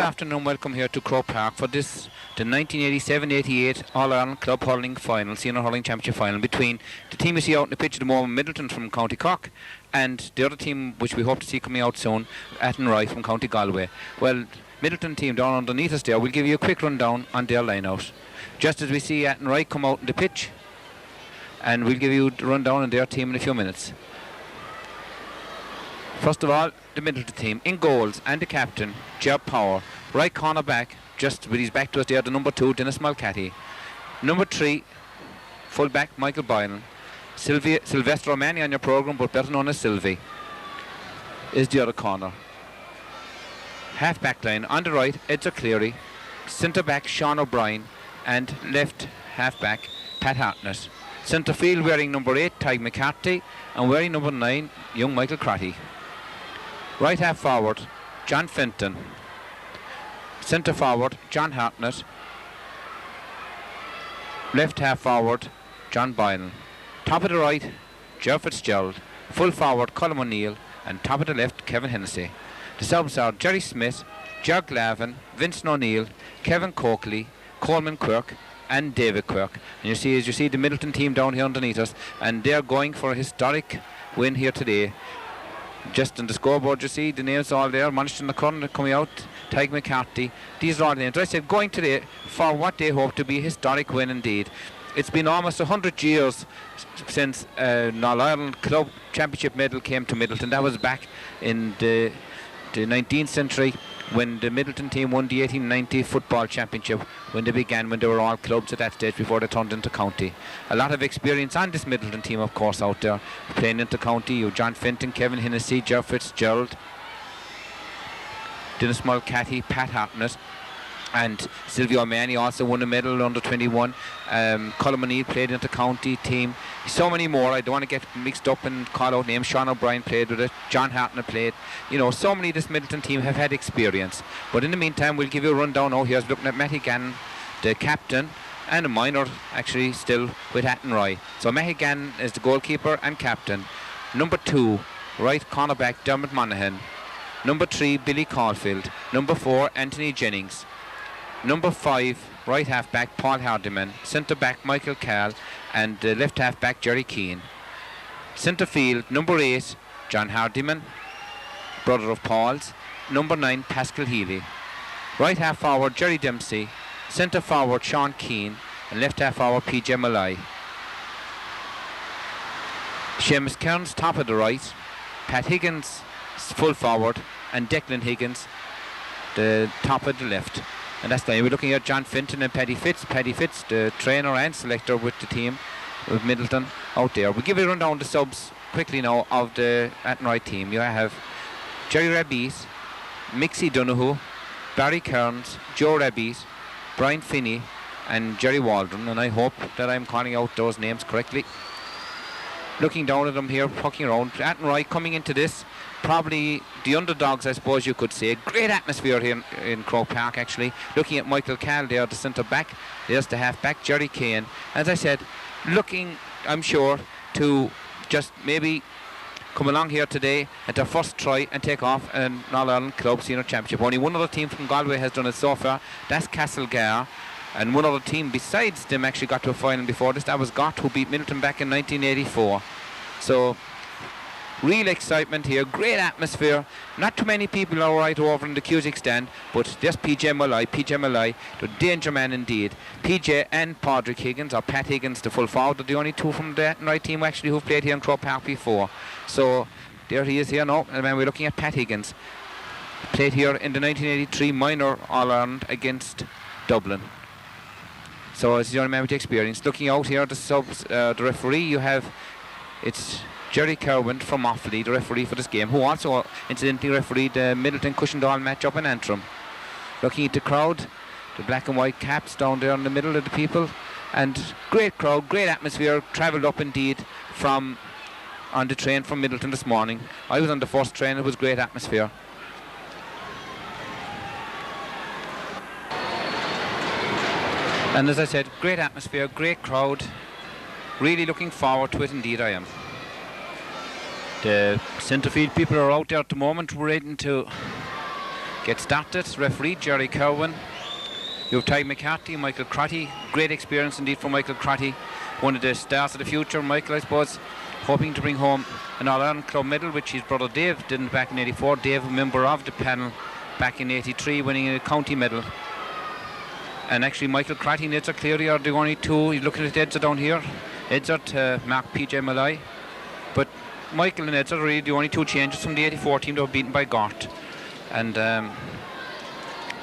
afternoon, welcome here to Croke Park for this, the 1987-88 All-Ireland Club Hurling Final, Senior Hurling Championship Final between the team you see out on the pitch at the moment, Midleton from County Cork, and the other team which we hope to see coming out soon, Athenry from County Galway. Well, Midleton team down underneath us there, we'll give you a quick rundown on their line-out. Just as we see Athenry come out on the pitch, and we'll give you a rundown on their team in a few minutes. First of all, the Midleton team in goals and the captain, Gerard Power. Right corner back, just with his back to us there, the number 2, Dennis Mulcahy. Number 3, full back, Michael Boylan. Sylvester O'Mahony on your programme, but better known as Sylvie, is the other corner. Half back line, on the right, Edzer Cleary. Centre back, Sean O'Brien. And left half back, Pat Hartnett. Centre field wearing number 8, Tyg McCarthy. And wearing number 9, young Michael Crotty. Right half forward, John Fenton. Centre forward, John Hartnett. Left half forward, John Boylan. Top of the right, Joe Fitzgerald. Full forward, Colm O'Neill. And top of the left, Kevin Hennessy. The subs are Jerry Smith, Gerard Glavin, Vincent O'Neill, Kevin Coakley, Coleman Quirk, and David Quirk. And you see the Midleton team down here underneath us, and they're going for a historic win here today. Just on the scoreboard you see the names all there, Manchester in the corner coming out, Tyg McCarthy. These are all the names. I said going today for what they hope to be a historic win indeed. It's been almost 100 years since an All-Ireland Club Championship medal came to Midleton. That was back in the 19th century when the Midleton team won the 1890 football championship, when they were all clubs at that stage before they turned into county. A lot of experience on this Midleton team, of course, out there playing into county. You John Fenton, Kevin Hennessy, Joe Fitzgerald, Dennis Mulcahy, Pat Hartnett, and Sylvie O'Mahony also won a medal under 21. Colm O'Neill played into county team. So many more. I don't want to get mixed up and call out names. Sean O'Brien played with it. John Hartnett played. You know, so many of this Midleton team have had experience. But in the meantime, we'll give you a rundown now. Here's looking at Matty Gannon, the captain, and a minor actually still with Athenry. So Matty Gannon is the goalkeeper and captain. Number 2, right cornerback Dermot Monaghan. Number 3, Billy Caulfield. Number 4, Anthony Jennings. Number 5, right half back Paul Hardiman. Centre back Michael Carl. And left half back Jerry Keane. Centre field number 8 John Hardiman, brother of Paul's. Number 9 Pascal Healy. Right half forward Jerry Dempsey. Centre forward Sean Keane. And left half forward PJ Malloy. Seamus Kearns top of the right. Pat Higgins full forward. And Declan Higgins the top of the left. And that's why we're looking at John Fenton and Paddy Fitz. Paddy Fitz, the trainer and selector with the team, with Midleton out there. We'll give you a rundown the subs quickly now of the Athenry team. You have Jerry Rabbies, Mixie Donoghue, Barry Kearns, Joe Rabbies, Brian Finney, and Jerry Waldron. And I hope that I'm calling out those names correctly. Looking down at them here, pucking around. Athenry coming into this, probably the underdogs, I suppose you could say. Great atmosphere here in Croke Park, actually. Looking at Michael Cal there, the centre back. There's the half back, Jerry Kane. As I said, looking, I'm sure, to just maybe come along here today at their first try and take off an All-Ireland Club Senior Championship. Only one other team from Galway has done it so far. That's Castlegar. And one other team besides them actually got to a final before this. That was Gott, who beat Midleton back in 1984. So, real excitement here, great atmosphere. Not too many people are right over in the Cusick stand, but there's PJ Malloy, the danger man indeed. PJ and Padraig Higgins, or Pat Higgins, the full forward, are the only two from the Athenry team actually who've played here in Croke Park before. So, there he is here now, and then we're looking at Pat Higgins. Played here in the 1983 minor All-Ireland against Dublin. So, it's the only man with experience. Looking out here, the subs, the referee, you have, it's Jerry Kerwin from Offaly, the referee for this game, who also incidentally refereed the Midleton Cushendall match up in Antrim. Looking at the crowd, the black and white caps down there in the middle of the people, and great crowd, great atmosphere. Travelled up indeed from on the train from Midleton this morning. I was on the first train. It was great atmosphere. And as I said, great atmosphere, great crowd. Really looking forward to it indeed, I am. The centre field people are out there at the moment waiting to get started. Referee Jerry Cowan. You have Ty McCarthy, Michael Crotty. Great experience indeed for Michael Crotty. One of the stars of the future. Michael, I suppose, hoping to bring home an All-Ireland club medal, which his brother Dave didn't back in '84. Dave, a member of the panel back in '83, winning a county medal. And actually Michael Crotty and Edzer Cleary are the only two. He's looking at Edzer down here. Edzer to mark PJ Malloy. But Michael and Edzer are really the only two changes from the '84 team that were beaten by Gort. And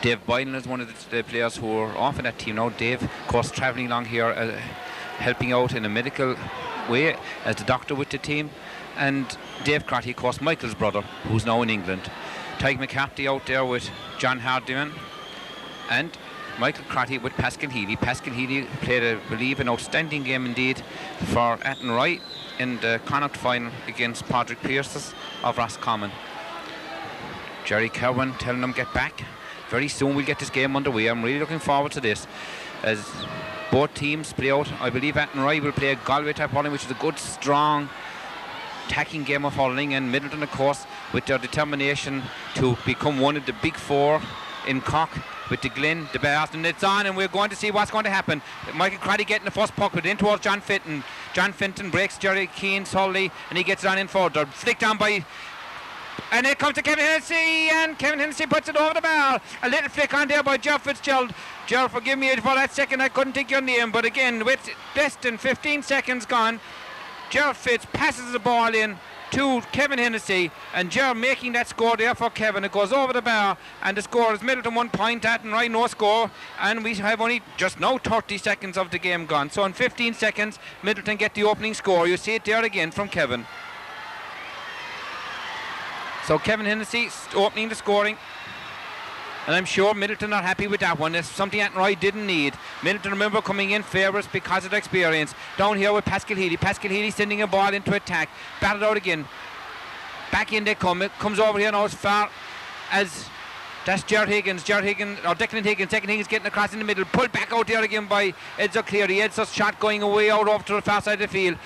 Dave Boylan is one of the players who are off in that team now. Dave, of course, travelling along here, helping out in a medical way as the doctor with the team. And Dave Crotty, of course, Michael's brother, who's now in England. Tyke McCarthy out there with John Hardiman. And Michael Crotty with Pascal Healy. Pascal Healy played, I believe, an outstanding game indeed for Athenry in the Connacht final against Padraig Pearses of Roscommon. Jerry Cowan telling them get back. Very soon we'll get this game underway. I'm really looking forward to this as both teams play out. I believe Athenry will play a Galway type hurling, which is a good, strong, attacking game of hurling, and Midleton, of course, with their determination to become one of the big four in Cork with the Glen, the Bears, and it's on, and we're going to see what's going to happen. Michael Crotty getting the first puck with in towards John Fenton. John Fenton breaks Jerry Keane solely, and he gets it on in further. Flicked on by... And it comes to Kevin Hennessy, and Kevin Hennessy puts it over the bar. A little flick on there by Ger Fitzgerald. Ger, forgive me for that second, I couldn't think your name, but again, with less than 15 seconds gone, Ger Fitz passes the ball in to Kevin Hennessy, and Ger making that score there for Kevin. It goes over the bar, and the score is Midleton 1 point, Athenry no score, and we have only just now 30 seconds of the game gone. So in 15 seconds, Midleton get the opening score. You see it there again from Kevin. So Kevin Hennessy opening the scoring, and I'm sure Midleton are happy with that one. It's something Athenry didn't need. Midleton, remember, coming in favourites because of the experience. Down here with Pascal Healy. Pascal Healy sending a ball into attack. Batted out again. Back in they come. It comes over here now as far as... That's Ger Higgins, or Declan Higgins. Declan Higgins getting across in the middle. Pulled back out there again by Edzer Cleary. Edzer's shot going away out over to the far side of the field.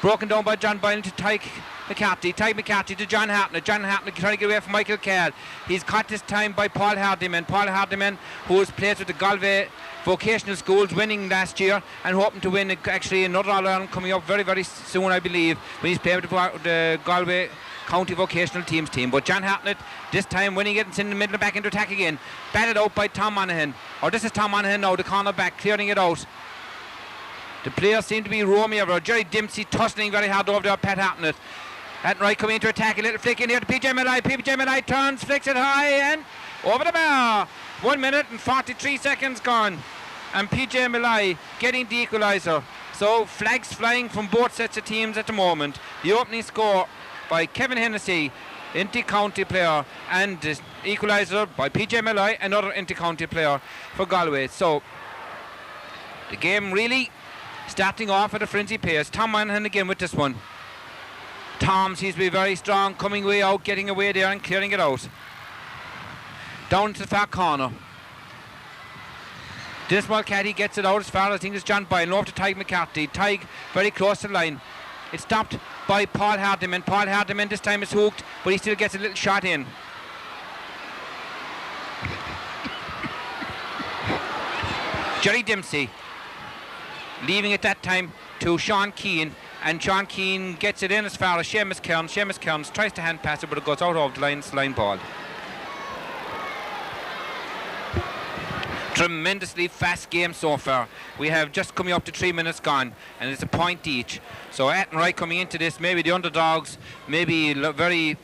Broken down by John Boylan to Tyke McCarthy. Tyke McCarthy to John Hartnett. John Hartnett trying to get away from Michael Cahill. He's caught this time by Paul Hardiman. Paul Hardiman, who was played with the Galway Vocational Schools, winning last year and hoping to win actually another All-Ireland coming up very, very soon, I believe, when he's playing with the Galway County Vocational Teams team. But John Hartnett, this time winning it and sending the middle back into attack again. Batted out by Tom Monaghan. This is Tom Monaghan now, the corner back, clearing it out. The players seem to be roaming over. Jerry Dempsey tussling very hard over there, Pat Hartnett. Athenry coming into attack, a little flick in here to PJ Malloy. PJ Malloy turns, flicks it high and over the bar. 1 minute and 43 seconds gone. And PJ Malloy getting the equaliser. So flags flying from both sets of teams at the moment. The opening score by Kevin Hennessy, inter-county player, and the equaliser by PJ Malloy, another inter-county player for Galway. So the game really starting off at a frenzy pace. Tom Monaghan again with this one. Tom seems to be very strong, coming way out, getting away there and clearing it out. Down to the far corner. Dennis Mulcahy gets it out as far as I think it's John Boylan, over to Tyke McCarthy. Tyke very close to the line. It's stopped by Paul Hardiman. Paul Hardiman this time is hooked, but he still gets a little shot in. Jerry Dempsey leaving it that time to Sean Keane, and Sean Keane gets it in as far as Seamus Kearns. Seamus Kearns tries to hand pass it, but it goes out of the line. It's line ball. Tremendously fast game so far. We have just coming up to 3 minutes gone, and it's a point each. So Athenry coming into this, maybe the underdogs, maybe very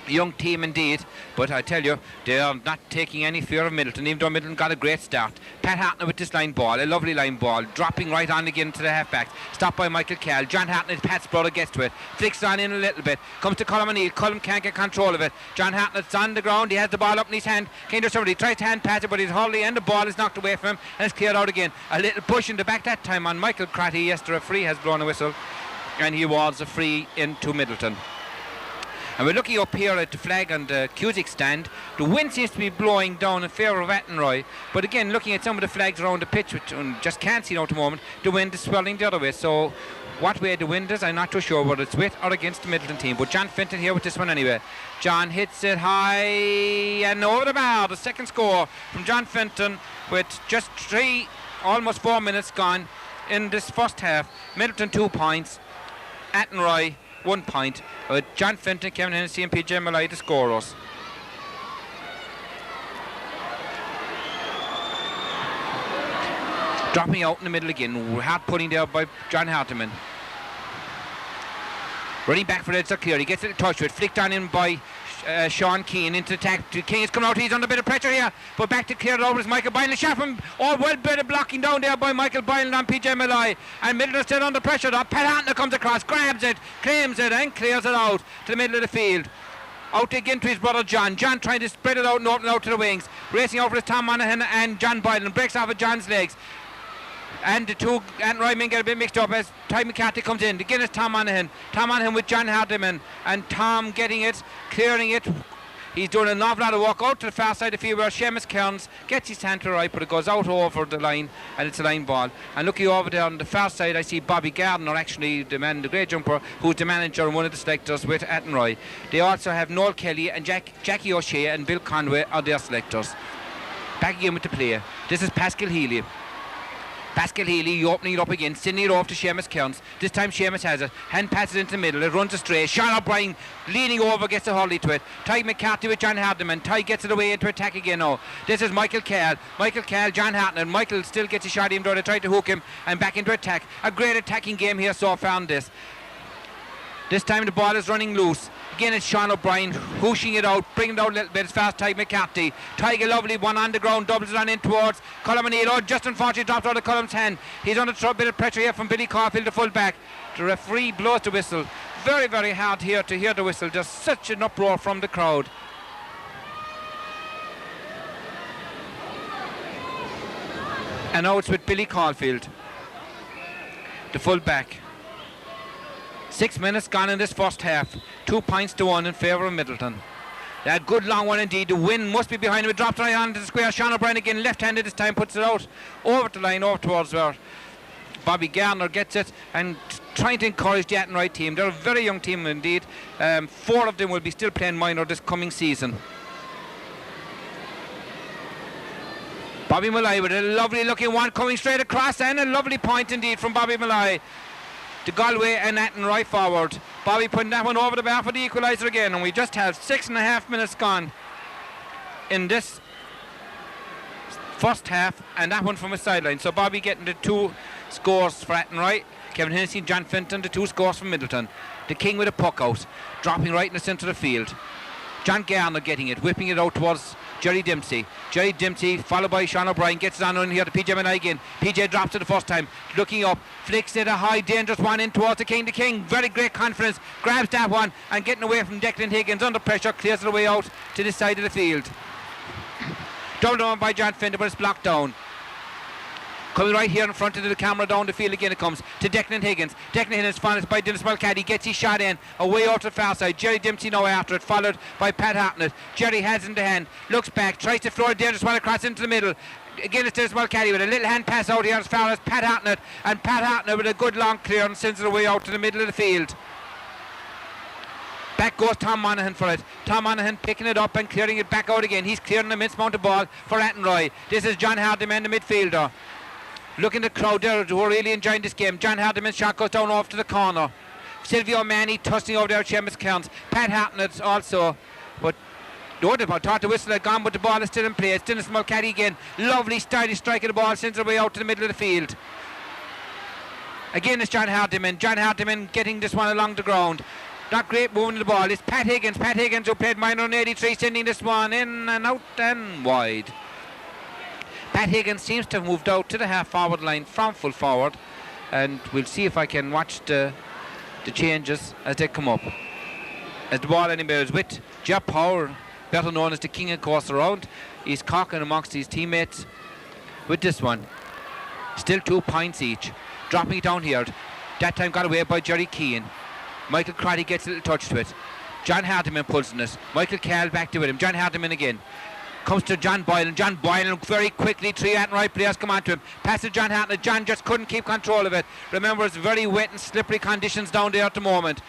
young team indeed, but I tell you, they are not taking any fear of Midleton, even though Midleton got a great start. Pat Hartnett with this line ball, a lovely line ball, dropping right on again to the halfbacks, stopped by Michael Cahill. John Hartnett, Pat's brother, gets to it, flicks on in a little bit, comes to Colm O'Neill. Colm can't get control of it. John Hartnett's on the ground, he has the ball up in his hand, can't do somebody, tries to hand pass it, but he's hardly, and the ball is knocked away from him, and it's cleared out again. A little push in the back that time on Michael Crotty. Yes, the referee has blown a whistle, and he awards a free into Midleton. And we're looking up here at the flag on the Cusick stand. The wind seems to be blowing down in favour of Athenry. But again, looking at some of the flags around the pitch, which just can't see now at the moment, the wind is swirling the other way. So what way the wind is, I'm not too sure whether it's with or against the Midleton team. But John Fenton here with this one anyway. John hits it high and over the bar. The second score from John Fenton with just almost 4 minutes gone in this first half. Midleton 2 points, Athenry 1 point. John Fenton, Kevin Hennessy and PJ Malloy the scorers. Dropping out in the middle again, hard putting there by John Hardiman. Running back for Edson Clear, he gets it in touch with, flicked on in by Sean Keane into attack. Keane is coming out, he's under a bit of pressure here, but back to clear it over is Michael Boylan. Shot from well better blocking down there by Michael Boylan on PJ Malloy, and Midleton still under pressure though. Pat Hartner comes across, grabs it, claims it and clears it out to the middle of the field. Out again to his brother John. John trying to spread it out and open it out to the wings. Racing over to Tom Monaghan and John Boylan, breaks off of John's legs. And the two Athenry men get a bit mixed up as Ty McCarthy comes in. Again it's Tom Monaghan. Tom Monaghan with John Hardiman. And Tom getting it, clearing it. He's doing an awful lot of work out to the far side of the field where Seamus Kearns gets his hand to the right, but it goes out over the line and it's a line ball. And looking over there on the far side, I see Bobby Gardner, actually the great jumper, who's the manager and one of the selectors with Athenry. They also have Noel Kelly and Jackie O'Shea and Bill Conway are their selectors. Back again with the play. This is Pascal Healy. Pascal Healy opening it up again, sending it off to Seamus Kearns. This time Seamus has it, hand passes into the middle, it runs astray. Sean O'Brien leaning over, gets a hurley to it. Ty McCarthy with John Hardiman. Ty gets it away into attack again now. This is Michael Carl, John Hartnett. Michael still gets a shot in there, they try to hook him and back into attack. A great attacking game here so far on this. This time the ball is running loose. Again it's Sean O'Brien whooshing it out, bringing it out a little bit as fast. Ty McCarthy. Tiger lovely one on the ground, doubles it on in towards Colm O'Neill. Oh, just unfortunately dropped out of Colm's hand. He's under a bit of pressure here from Billy Caulfield, the full-back. The referee blows the whistle. Very, very hard here to hear the whistle. Just such an uproar from the crowd. And now it's with Billy Caulfield, the full-back. 6 minutes gone in this first half. 2 points to 1 in favour of Midleton. A good long one indeed. The wind must be behind him. It drops right onto the square. Sean O'Brien again, left-handed this time, puts it out over the line, over towards where Bobby Gardner gets it and trying to encourage the Athenry team. They're a very young team indeed. 4 of them will be still playing minor this coming season. Bobby Malloy with a lovely looking one coming straight across, and a lovely point indeed from Bobby Malloy. To Galway and Athenry forward. Bobby putting that one over the bar for the equaliser again, and we just have 6.5 minutes gone in this first half, and that one from a sideline. So Bobby getting the 2 scores for Athenry. Kevin Hennessy and John Fenton, the 2 scores from Midleton. The King with a puck out, dropping right in the centre of the field. John Garner getting it, whipping it out towards Jerry Dempsey. Jerry Dempsey followed by Sean O'Brien, gets it on in here to PJ Malloy again. PJ drops it the first time, looking up, flicks it a high dangerous one in towards the King. The King, very great confidence, grabs that one and getting away from Declan Higgins under pressure, clears it away out to this side of the field. Doubled on by John Fenton, but it's blocked down. Coming right here in front of the camera down the field again it comes to Declan Higgins. Declan Higgins followed by Dennis Mulcahy, gets his shot in, away out to the far side. Jerry Dempsey now after it, followed by Pat Hartnett. Jerry has it in the hand, looks back, tries to floor a dangerous one across into the middle. Again it's Dennis Mulcahy with a little hand pass out here as far as Pat Hartnett, and Pat Hartnett with a good long clear and sends it away out to the middle of the field. Back goes Tom Monaghan for it. Tom Monaghan picking it up and clearing it back out again. He's clearing an immense amount of ball for Athenry. This is John Hardiman, the midfielder. Looking at the crowd there who are really enjoying this game. John Hardiman's shot goes down off to the corner. Silvio Manny tussling over there at Seamus Kearns. Pat Hartnett also. But no, they thought the whistle had gone, but the ball is still in play. It's Dennis Mulcahy again. Lovely stylish strike of the ball, sends it away out to the middle of the field. Again it's John Hardiman. John Hardiman getting this one along the ground. Not great moving the ball. It's Pat Higgins. Pat Higgins who played minor in 83, sending this one in and out and wide. Pat Higgins seems to have moved out to the half forward line from full forward, and we'll see if I can watch the changes as they come up. As the ball anyway is with Jeff Power, better known as the King of course around. He's cocking amongst his teammates with this one. Still 2 points each. Dropping it down here. That time got away by Jerry Keane. Michael Crotty gets a little touch to it. John Hardiman pulls in it. Michael Carroll back to with him. John Hardiman again. Comes to John Boylan. John Boylan very quickly. 3 Athenry players come on to him. Passes John Hartnett. John just couldn't keep control of it. Remember, it's very wet and slippery conditions down there at the moment.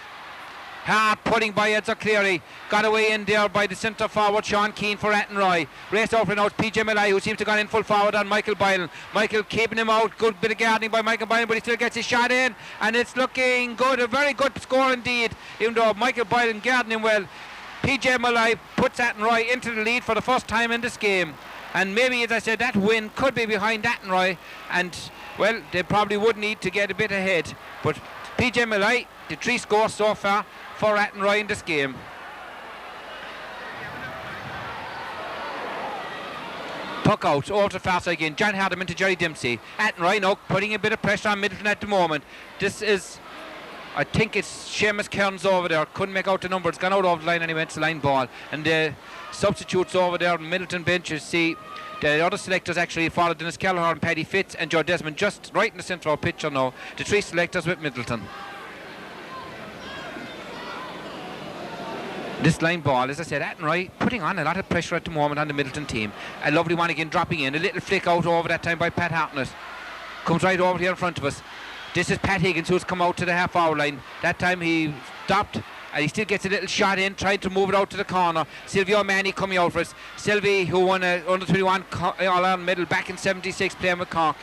Hard putting by Edzer Cleary. Got away in there by the centre forward Sean Keane for Athenry. Race over now. It's PJ Malai who seems to have gone in full forward on Michael Boylan. Michael keeping him out. Good bit of guarding by Michael Boylan, but he still gets his shot in, and it's looking good. A very good score indeed, even though Michael Boylan guarding him well. PJ Malai puts Athenry into the lead for the first time in this game, and maybe, as I said, that win could be behind Athenry, and well, they probably would need to get a bit ahead. But PJ Malai, the 3 scores so far for Athenry in this game. Puck out over to far side again. John Hardiman to Jerry Dempsey. Athenry now putting a bit of pressure on Midleton at the moment. This is, I think it's Seamus Kearns over there. Couldn't make out the number. It's gone out over the line anyway. It's a line ball. And the substitutes over there on Midleton bench, you see the other selectors actually followed Dennis Kelleher, Paddy Fitz and Joe Desmond just right in the centre of the picture now. The 3 selectors with Midleton. This line ball, as I said, Athenry putting on a lot of pressure at the moment on the Midleton team. A lovely one again dropping in. A little flick out over that time by Pat Hartnett. Comes right over here in front of us. This is Pat Higgins who's come out to the half-hour line. That time he stopped and he still gets a little shot in, tried to move it out to the corner. Silvio Manny coming out for us. Sylvie, who won a under 21 All-Ireland medal back in 76 playing with Cork.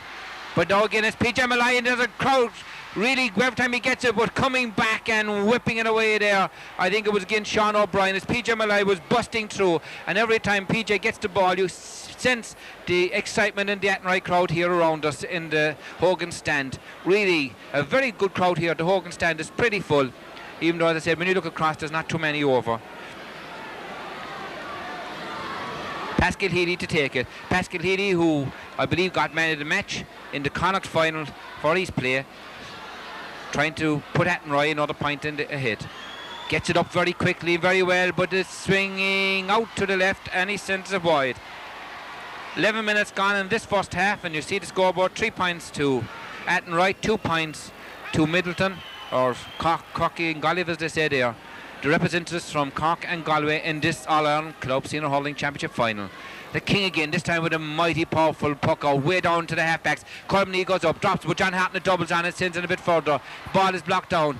But now again it's PJ Malai and there's a crowd really every time he gets it, but coming back and whipping it away there. I think it was against Sean O'Brien as PJ Malai was busting through, and every time PJ gets the ball you sense the excitement in the Athenry crowd here around us in the Hogan stand. Really a very good crowd here. The Hogan stand is pretty full, even though, as I said, when you look across there's not too many over. Pascal Healy to take it. Pascal Healy, who I believe got man of the match in the Connacht final for his play, trying to put Athenry another point in the ahead. Gets it up very quickly, very well, but it's swinging out to the left and he sends it wide. 11 minutes gone in this first half, and you see the scoreboard: 3 points to Athenry, 2 points to Midleton, or Cork, Corky and Galway as they say there. The representatives from Cork and Galway in this All-Ireland Club Senior Hurling Championship final. The King again, this time with a mighty powerful puck out way down to the halfbacks. Colmany goes up, drops, but John Hartnett doubles on it, sends it a bit further. Ball is blocked down.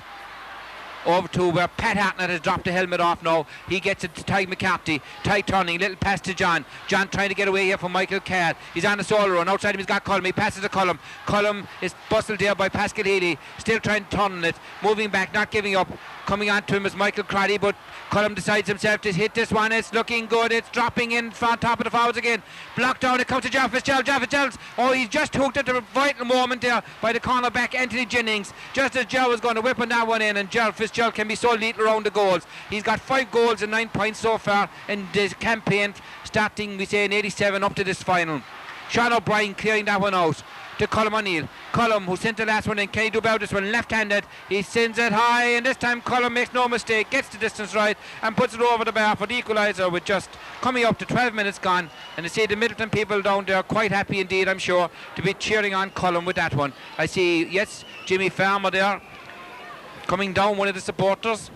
Over to where Pat Hartnett has dropped the helmet off now. He gets it to Ty McCarthy. Ty turning, little pass to John. John trying to get away here from Michael Carr. He's on the solo run. Outside him he's got Cullum. He passes to Cullum. Cullum is bustled there by Pascal Healy. Still trying to turn it. Moving back, not giving up. Coming on to him is Michael Crotty, but Cullum decides himself to hit this one. It's looking good. It's dropping in front, top of the forwards again. Blocked down. It comes to Jeff Fitzgerald. Jeff Fitzgerald. Oh, he's just hooked at the vital moment there by the cornerback Anthony Jennings. Just as Joe was going to whip that one in, and Jeff Fitzgerald can be so lethal around the goals. He's got 5 goals and 9 points so far in this campaign, starting, we say, in 87 up to this final. Sean O'Brien clearing that one out to Colm O'Neill. Colm, who sent the last one in, can he do about this one? Left-handed, he sends it high, and this time Colm makes no mistake, gets the distance right and puts it over the bar for the equaliser, with just coming up to 12 minutes gone. And you see the Midleton people down there quite happy indeed, I'm sure, to be cheering on Colm with that one. I see, yes, Jimmy Farmer there coming down, one of the supporters.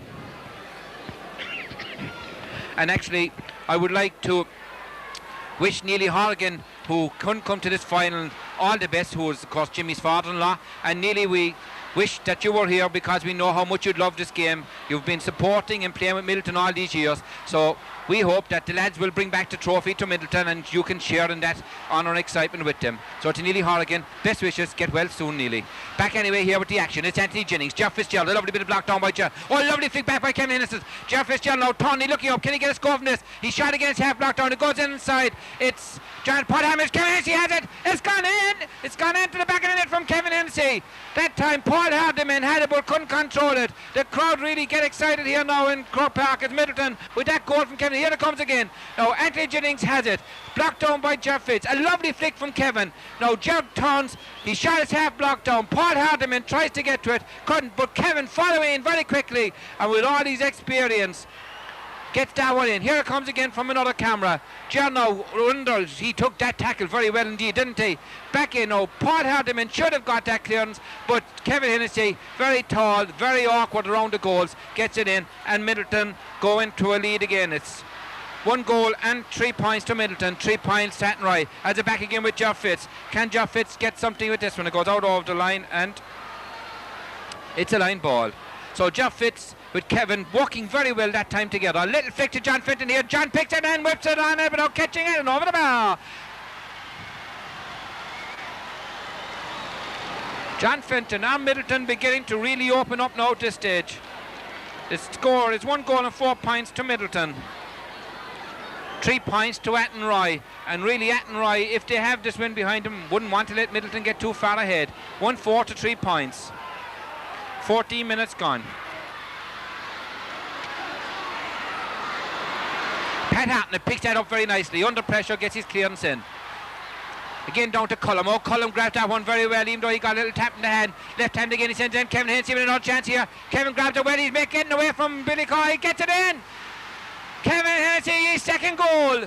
And actually I would like to wish Neely Horgan, who couldn't come to this final, all the best, who is of course Jimmy's father-in-law. And Neely, we wish that you were here because we know how much you'd love this game. You've been supporting and playing with Midleton all these years, so we hope that the lads will bring back the trophy to Midleton and you can share in that honour and excitement with them. So to Neely Horgan, best wishes, get well soon Neely. Back anyway here with the action, it's Anthony Jennings. Jeff Fitzgerald, a lovely bit of block down by Jeff. Oh, lovely flick back by Kevin Innocent. Jeff Fitzgerald now turning, looking up, can he get a score from this? He shot against half block down, it goes inside. It's John Pothamish. Kevin Hennessy has it. It's gone in. It's gone into the back of the net from Kevin Hennessy. That time Paul Hardiman had it but couldn't control it. The crowd really get excited here now in Croke Park at Midleton with that goal from Kevin. Here it comes again. Now Anthony Jennings has it. Blocked down by Jeff Fitz. A lovely flick from Kevin. Now Jeff turns. He shot his half block down. Paul Hardiman tries to get to it. Couldn't, but Kevin following in very quickly. And with all his experience, Gets that one in. Here it comes again from another camera. Gianno Rundles, he took that tackle very well indeed, didn't he? Back in now. Paul Hardiman should have got that clearance, but Kevin Hennessy, very tall, very awkward around the goals, gets it in, and Midleton go into a lead again. It's 1 goal and 3 points to Midleton, 3 points to Athenry. As it back again with Geoff Fitz. Can Geoff Fitz get something with this one? It goes out over the line, and it's a line ball. So Geoff Fitz with Kevin working very well that time together. A little flick to John Fenton here. John picks it and whips it on it without catching it and over the bar. John Fenton and Midleton beginning to really open up now at this stage. The score is 1 goal and 4 points to Midleton. 3 points to Athenry, and really Athenry, if they have this win behind them, wouldn't want to let Midleton get too far ahead. 1-4 to 3 points. 14 minutes gone. Pat Hartnett picks that up very nicely. Under pressure, gets his clearance in. Again down to Cullum. Oh, Cullum grabbed that one very well, even though he got a little tap in the hand. Left hand again, he sends in Kevin Hennessy with another chance here. Kevin grabs it well, he's getting away from Billy Coy. He gets it in. Kevin Hennessy, his second goal.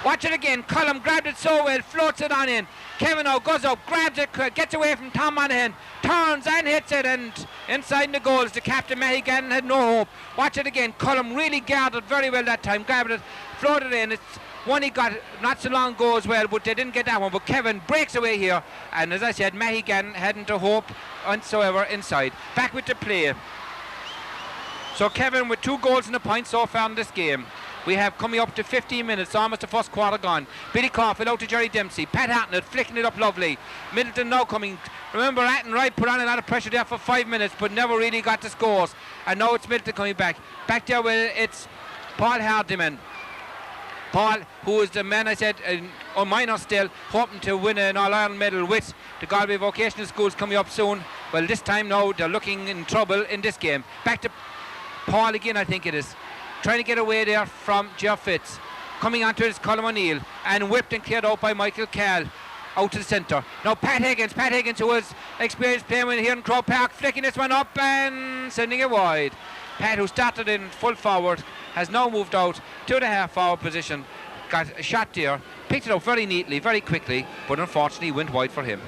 Watch it again. Cullum grabbed it so well, floats it on in. Kevin now goes up, grabs it, gets away from Tom Monaghan, turns and hits it, and inside the goals. The captain, Matty Gannon, had no hope. Watch it again. Cullum really guarded very well that time. Grabbed it, floated in. It's one he got not so long ago as well, but they didn't get that one. But Kevin breaks away here, and as I said, Matty Gannon hadn't a hope whatsoever inside. Back with the play. So Kevin with 2 goals and a point so far in this game. We have coming up to 15 minutes, almost the first quarter gone. Billy Caulfield out to Jerry Dempsey. Pat Hartnett flicking it up lovely. Midleton now coming. Remember, Athenry put on a lot of pressure there for 5 minutes, but never really got the scores. And now it's Midleton coming back. Back there where it's Paul Hardiman. Paul, who is the man I said, on minor still, hoping to win an All-Ireland medal with the Galway Vocational Schools coming up soon. Well, this time now they're looking in trouble in this game. Back to Paul again, I think it is. Trying to get away there from Geoff Fitz. Coming onto it is Colm O'Neill, and whipped and cleared out by Michael Carl. Out to the centre. Now Pat Higgins, who was experienced playing here in Crow Park, flicking this one up and sending it wide. Pat, who started in full forward, has now moved out to the half forward position. Got a shot there, picked it up very neatly, very quickly, but unfortunately went wide for him.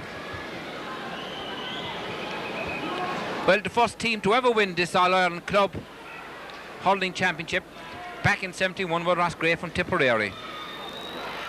Well, the first team to ever win this All-Ireland Club Hurling Championship back in 71 were Ross Gray from Tipperary.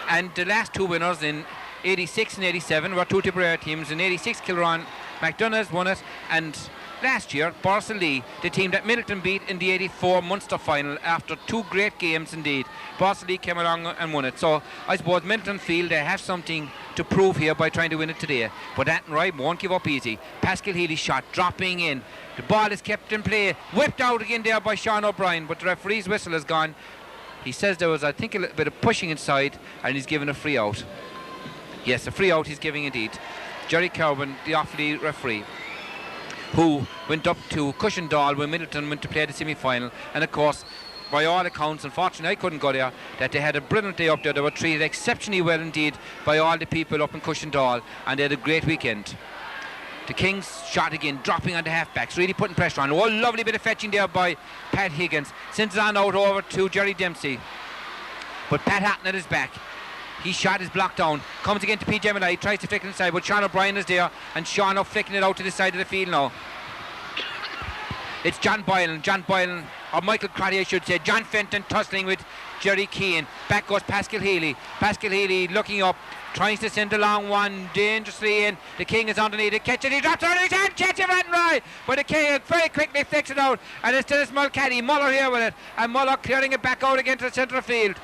And the last 2 winners in 86 and 87 were 2 Tipperary teams. In 86, Kilruan McDonough's won it, and last year, Borsallee, the team that Midleton beat in the 84 Munster final after 2 great games indeed. Borsallee came along and won it. So I suppose Midleton feel they have something to prove here by trying to win it today. But Athenry won't give up easy. Pascal Healy's shot dropping in. The ball is kept in play. Whipped out again there by Sean O'Brien, but the referee's whistle has gone. He says there was, I think, a little bit of pushing inside, and he's given a free out. Yes, a free out he's giving indeed. Jerry Cowan, the Offaly referee, who went up to Cushendall when Midleton went to play the semi-final. And of course, by all accounts, unfortunately I couldn't go there, that they had a brilliant day up there. They were treated exceptionally well indeed by all the people up in Cushendall, and they had a great weekend. The Kings shot again, dropping on the halfbacks, really putting pressure on. Oh, lovely bit of fetching there by Pat Higgins. Sends it on out over to Jerry Dempsey. But Pat Hartnett is back. His shot is blocked down. Comes again to PJ Malloy, tries to flick it inside, but Sean O'Brien is there, and Sean now flicking it out to the side of the field now. It's John Boylan, or Michael Crotty I should say. John Fenton tussling with Jerry Keane. Back goes Pascal Healy. Pascal Healy looking up, tries to send a long one dangerously in. The King is underneath it, catch it, he drops it on his hand, catch it right and right. But the King very quickly flicks it out, and it's to this Mulcahy. Muller here with it, and Muller clearing it back out again to the centre field.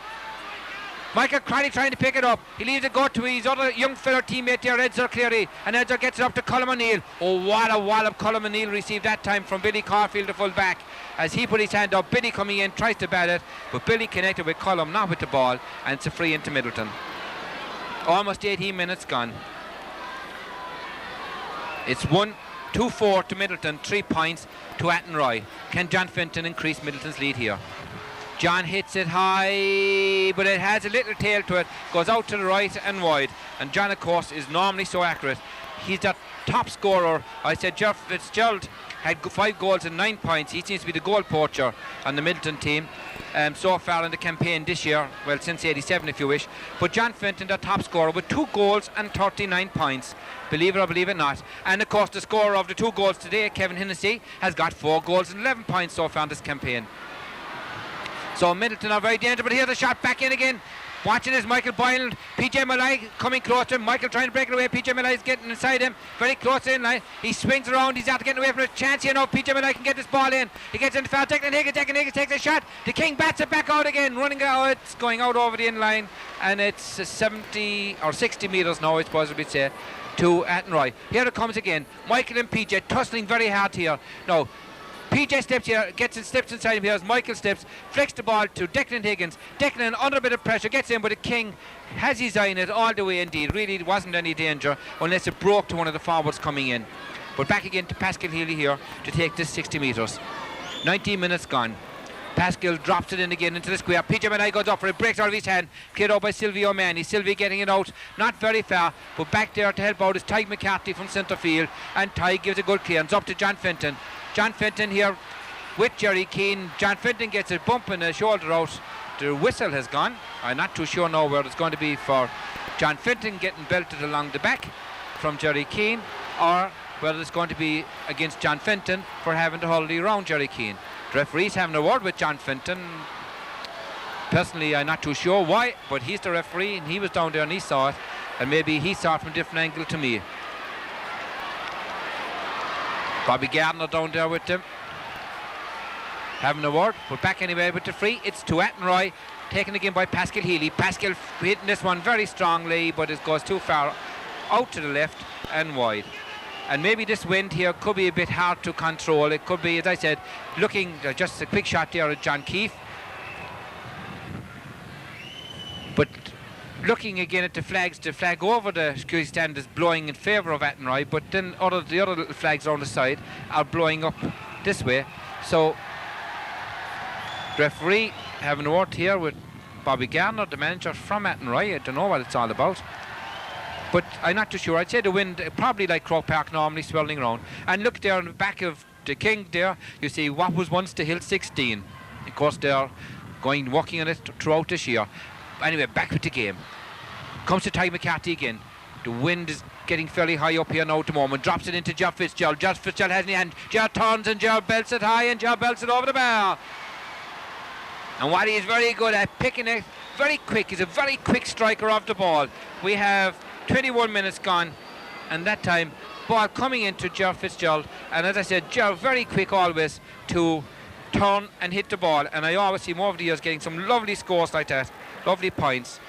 Michael Crowley trying to pick it up. He leaves it go to his other young fellow teammate there, Edzer Cleary, and Edzer gets it up to Colm O'Neill. Oh, what a wallop Colm O'Neill received that time from Billy Caulfield, the full back. As he put his hand up, Billy coming in, tries to bat it, but Billy connected with Colm, not with the ball, and it's a free into Midleton. Almost 18 minutes gone. It's 2-4 to Midleton, 3 points to Athenry. Can John Fenton increase Midleton's lead here? John hits it high, but it has a little tail to it, goes out to the right and wide. And John, of course, is normally so accurate. He's that top scorer. I said Jeff Fitzgerald had 5 goals and 9 points. He seems to be the goal poacher on the Midleton team so far in the campaign this year. Well, since 87 if you wish. But John Fenton, the top scorer, with 2 goals and 39 points. Believe it or believe it not. And of course the scorer of the 2 goals today, Kevin Hennessy, has got 4 goals and 11 points so far in this campaign. So Midleton are very dangerous, but here's the shot back in again. Watching this, Michael Boylan, PJ Malloy coming close to him. Michael trying to break it away. PJ Malloy is getting inside him, very close in line. He swings around, he's after getting away from a chance here now. PJ Malloy can get this ball in. He gets in the foul. Declan Higgins takes a shot. The King bats it back out again, running out. It's going out over the in line, and it's 70 or 60 metres now, I suppose we'd say, to Athenry. Here it comes again. Michael and PJ tussling very hard here. Now, PJ steps here, steps inside him here as Michael steps, flicks the ball to Declan Higgins. Declan, under a bit of pressure, gets in, but the King has his eye on it all the way indeed. Really, it wasn't any danger unless it broke to one of the forwards coming in. But back again to Pascal Healy here to take this 60 metres. 19 minutes gone. Pascal drops it in again into the square. PJ Malloy goes up for it, breaks out of his hand, cleared out by Sylvie O'Mahony. Sylvie getting it out, not very far, but back there to help out is Ty McCarthy from centre field, and Ty gives a good clearance up to John Fenton. John Fenton here with Jerry Keane. John Fenton gets a bump and a shoulder out. The whistle has gone. I'm not too sure now where it's going to be for John Fenton getting belted along the back from Jerry Keane, or whether it's going to be against John Fenton for having to hold around Jerry Keane. The referee's having a word with John Fenton. Personally, I'm not too sure why, but he's the referee and he was down there and he saw it, and maybe he saw it from a different angle to me. Bobby Gardner down there with them, having a word, but back anyway with the free. It's to Athenry, taken again by Pascal Healy. Pascal hitting this one very strongly, but it goes too far out to the left and wide. And maybe this wind here could be a bit hard to control. It could be, as I said, looking just a quick shot there at John Keefe. But looking again at the flags, the flag over the security stand is blowing in favour of Athenry, but then the other little flags on the side are blowing up this way. So the referee having a word here with Bobby Garner, the manager from Athenry. I don't know what it's all about, but I'm not too sure. I'd say the wind probably like Croke Park, normally swirling around. And look there on the back of the King there, you see what was once the Hill 16. Of course they're working on it throughout this year. Anyway, back with the game. Comes to Ty McCarthy again. The wind is getting fairly high up here now at the moment. Drops it into Jeff Fitzgerald. Jeff Fitzgerald has it in the hand. Gerald turns and Gerald belts it high, and Gerald belts it over the bar. And what he is very good at, picking it very quick. He's a very quick striker of the ball. We have 21 minutes gone, and that time ball coming into Gerald Fitzgerald. And as I said, Gerald very quick always to turn and hit the ball. And I always see him over the years getting some lovely scores like that. Lovely points.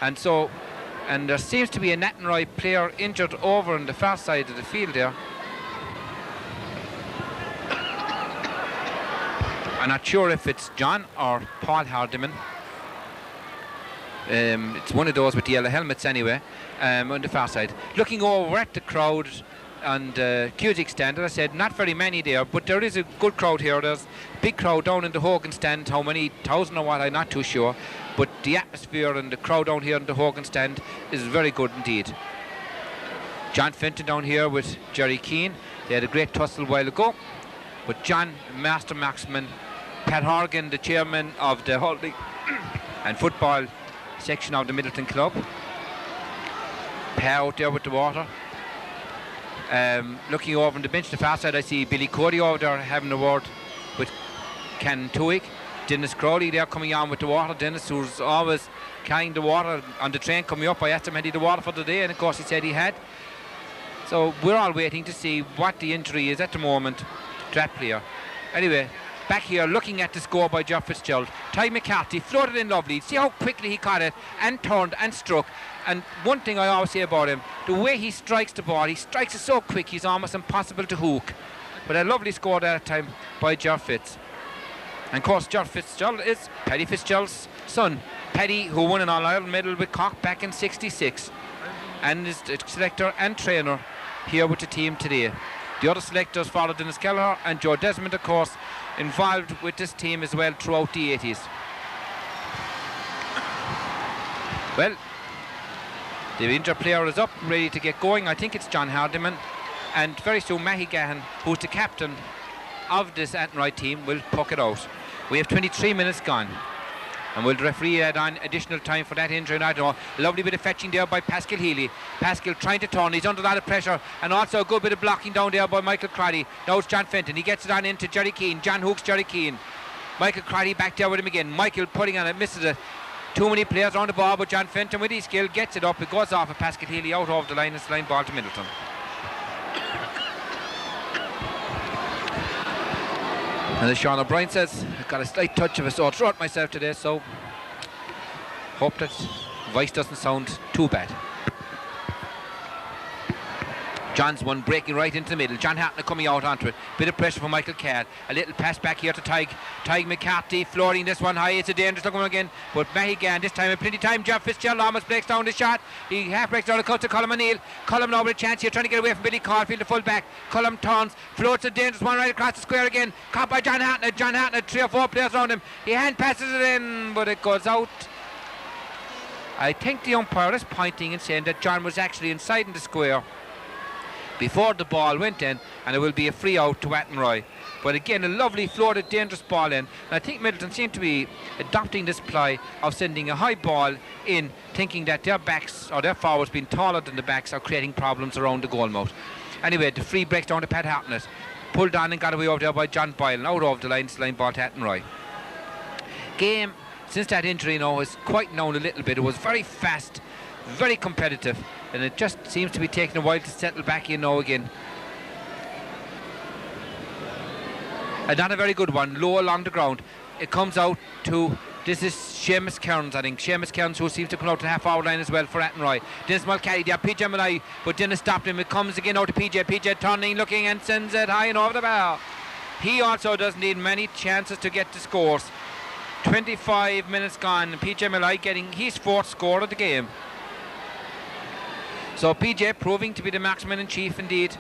And so, and there seems to be a Athenry player injured over on the far side of the field there. I'm not sure if it's John or Paul Hardiman. It's one of those with the yellow helmets anyway, on the far side. Looking over at the crowd on the Cusick stand, as I said, not very many there, but there is a good crowd here. There's a big crowd down in the Hogan stand. How many thousand or what, I'm not too sure. But the atmosphere and the crowd down here in the Hogan stand is very good indeed. John Fenton down here with Jerry Keane. They had a great tussle a while ago. But John, master marksman, Pat Horgan, the chairman of the holding and football section of the Midleton Club. Pat out there with the water. Looking over on the bench, the far side, I see Billy Cody over there having a word with Ken Tuig. Dennis Crowley there coming on with the water. Dennis, who's always carrying the water on the train coming up. I asked him had he the water for the day, and of course he said he had. So we're all waiting to see what the injury is at the moment to that player. Anyway, back here looking at the score by Jeff Fitzgerald. Ty McCarthy floated in lovely. See how quickly he caught it and turned and struck. And one thing I always say about him, the way he strikes the ball, he strikes it so quick he's almost impossible to hook. But a lovely score that time by Jeff Fitz. And of course Jeff Fitzgerald is Paddy Fitzgerald's son. Paddy, who won an All-Ireland medal with Cork back in '66, and is the selector and trainer here with the team today. The other selectors followed Dennis Kelleher and Joe Desmond, of course, involved with this team as well throughout the 80s. Well, the injured player is up, ready to get going. I think it's John Hardiman. and very soon Mahi Gahan, who's the captain of this Athenry team, will puck it out. We have 23 minutes gone, and will the referee add on additional time for that injury? I don't know. Lovely bit of fetching there by Pascal Healy. Pascal trying to turn, he's under a lot of pressure, and also a good bit of blocking down there by Michael Crotty. Now it's John Fenton, he gets it on into Jerry Keane. John Hooks Jerry Keane. Michael Crotty back there with him again. Michael putting on it, misses it. Too many players on the ball, but John Fenton with his skill gets it up. It goes off of Pascal Healy out of the line. It's the line ball to Midleton. And as Sean O'Brien says, I've got a slight touch of a sore throat myself today, so hope that voice doesn't sound too bad. John's one breaking right into the middle. John Hatton coming out onto it. Bit of pressure from Michael Carr. A little pass back here to Tig McCarthy, floating this one high. It's a dangerous looking one again. But Mahigan this time, plenty of time. Jeff Fitzgerald almost breaks down the shot. He half breaks down the cut to Colm O'Neill. Colm now with a chance here, trying to get away from Billy Caulfield, the full back. Colm turns, floats a dangerous one right across the square again. Caught by John Hatton. John Hatton, 3 or 4 players around him. He hand passes it in, but it goes out. I think the umpire is pointing and saying that John was actually inside in the square before the ball went in, and it will be a free out to Athenry. But again, a lovely floated dangerous ball in, and I think Midleton seem to be adopting this ply of sending a high ball in, thinking that their backs or their forwards being taller than the backs are creating problems around the goal mouth. Anyway, the free breaks down to Pat Hartnett, pulled on and got away over there by John Boylan, out of the line, it's line ball to Athenry. Game since that injury now is quite known a little bit. It was very fast, very competitive, and it just seems to be taking a while to settle back in now again. And not a very good one, low along the ground. It comes out to, this is Seamus Kearns, I think. Seamus Kearns, who seems to come out to the half-hour line as well for Athenry. Dennis Mulcahy there, PJ Malloy, but Dennis stopped him. It comes again out to PJ. PJ turning, looking, and sends it high and over the bar. He also doesn't need many chances to get the scores. 25 minutes gone, PJ Malloy getting his 4th score of the game. So PJ proving to be the marksman in chief indeed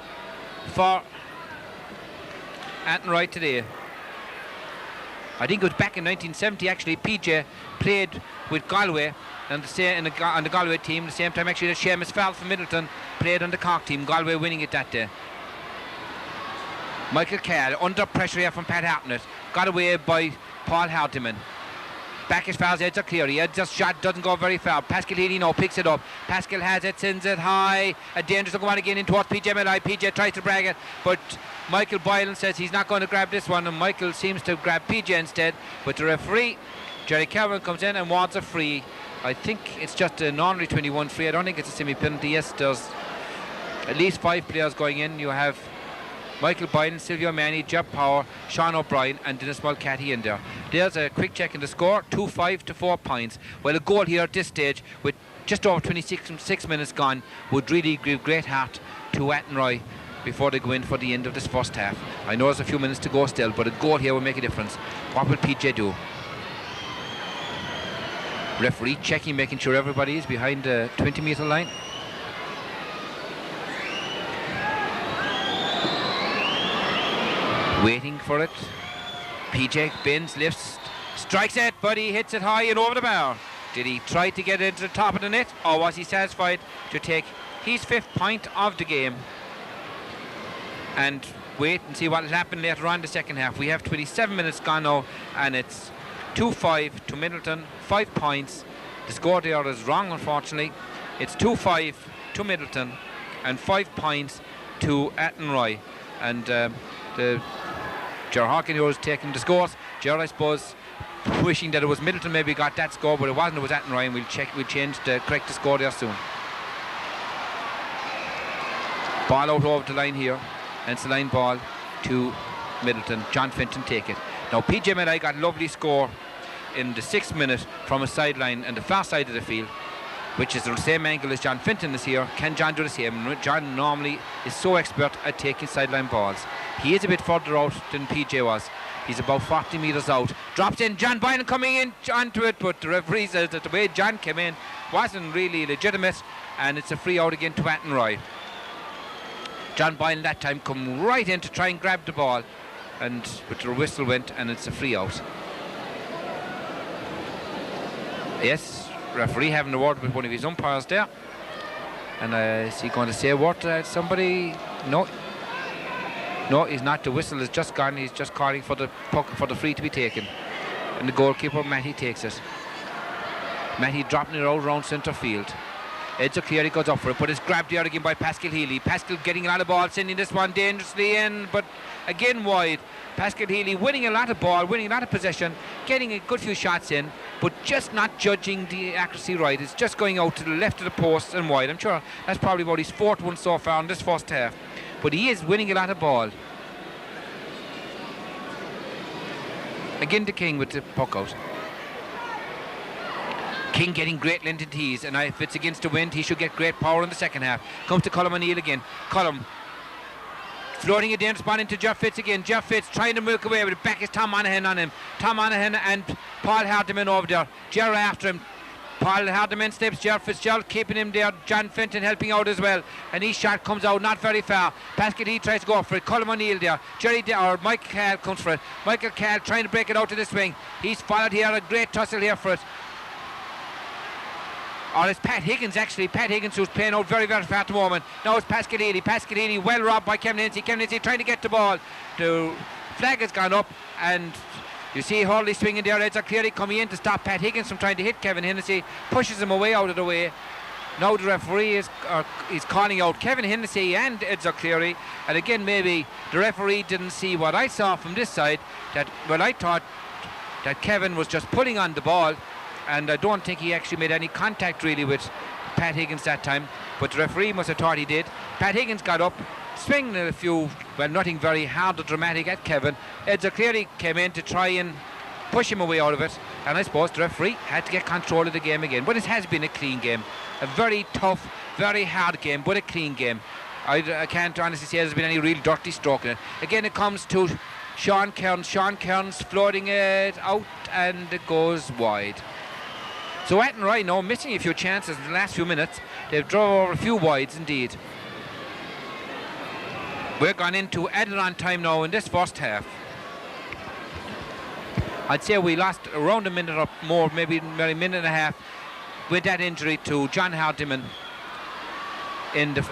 for Athenry today. I think it was back in 1970 actually. PJ played with Galway and on the Galway team the same time actually that Seamus Fall from Midleton played on the Cork team, Galway winning it that day. Michael Carr under pressure here from Pat Hartnett, got away by Paul Hardiman. Back as far as heads are clear. He just shot, doesn't go very far. Pascal Healy now picks it up. Pascal has it, sends it high. A dangerous one again in towards PJ Malloy. PJ tries to brag it, but Michael Boylan says he's not going to grab this one, and Michael seems to grab PJ instead. But the referee, Jerry Calvin, comes in and wants a free. I think it's just an ordinary 21 free. I don't think it's a semi-penalty. Yes, there's at least 5 players going in. You have Michael Boylan, Silvio Manny, Jeb Power, Sean O'Brien and Dennis Mulcahy in there. There's a quick check in the score, 2-5 to 4 points. Well, a goal here at this stage with just over 26 minutes gone would really give great heart to Athenry before they go in for the end of this first half. I know there's a few minutes to go still, but a goal here will make a difference. What will PJ do? Referee checking, making sure everybody is behind the 20-metre line. Waiting for it. PJ bends, lifts, strikes it, but he hits it high and over the bar. Did he try to get it to the top of the net, or was he satisfied to take his 5th point of the game and wait and see what will happen later on in the second half? We have 27 minutes gone now, and it's 2-5 to Midleton, 5 points. The score there is wrong, unfortunately. It's 2-5 to Midleton and 5 points to Athenry. And the Ger Hawkin was taking the scores. Ger, I suppose, wishing that it was Midleton maybe got that score, but it wasn't. It was Athenry, and we'll change the correct score there soon. Ball out over the line here, and it's the line ball to Midleton. John Fenton take it. Now PJ Malloy got a lovely score in the 6th minute from a sideline and the far side of the field, which is the same angle as John Fenton is here. Can John do the same? John normally is so expert at taking sideline balls. He is a bit further out than PJ was. He's about 40 metres out. Drops in, John Boylan coming in onto it, but the referee says that the way John came in wasn't really legitimate, and it's a free out again to Athenry. John Boylan that time come right in to try and grab the ball, but the whistle went and it's a free out. Yes, referee having a word with one of his umpires there. And is he going to say a word to somebody? No, No, he's not. The whistle is just gone. He's just calling for the puck, for the free to be taken. And the goalkeeper, Matty, takes it. Matty dropping it out around centre field. Edge Cleary goes up for it, but it's grabbed there again by Pascal Healy. Pascal getting a lot of ball, sending this one dangerously in, but again wide. Pascal Healy winning a lot of ball, winning a lot of possession, getting a good few shots in, but just not judging the accuracy right. It's just going out to the left of the post and wide. I'm sure that's probably about his 4th one so far in this first half. But he is winning a lot of ball. Again the King with the puck out. King getting great length and tees, and if it's against the wind, he should get great power in the second half. Comes to Colm O'Neill again. Colm floating a dangerous ball into Jeff Fitz again. Jeff Fitz trying to milk away, but back is Tom Monaghan on him. Tom Monaghan and Paul Hardiman over there. Jerry after him. Paul Hardiman steps, Jeff Fitzgerald keeping him there. John Fenton helping out as well. And his shot comes out not very far. Pascal he tries to go for it. Colm O'Neill there. Michael Cahill comes for it. Michael Cahill trying to break it out to the swing. He's followed here. A great tussle here for it. Or it's Pat Higgins actually. Pat Higgins who's playing out very, very far at the moment. Now it's Pascal Healy. Pascal Healy well robbed by Kevin Hennessy. Kevin Hennessy trying to get the ball. The flag has gone up and you see Hurley swinging there. Edge clearly coming in to stop Pat Higgins from trying to hit Kevin Hennessy. Pushes him away out of the way. Now the referee is calling out Kevin Hennessy and Edge Cleary. And again maybe the referee didn't see what I saw from this side. I thought that Kevin was just pulling on the ball. And I don't think he actually made any contact really with Pat Higgins that time, but the referee must have thought he did. Pat Higgins got up, swinging a few, well, nothing very hard or dramatic at Kevin. Edge clearly came in to try and push him away out of it, and I suppose the referee had to get control of the game again. But it has been a clean game, a very tough, very hard game, but a clean game. I can't honestly say there's been any real dirty stroke in it. Again, it comes to Sean Kearns. Sean Kearns floating it out, and it goes wide. So Athenry now missing a few chances in the last few minutes. They've drawn over a few wides indeed. We're gone into added on time now in this first half. I'd say we lost around a minute or more, maybe a minute and a half, with that injury to John Hardiman in the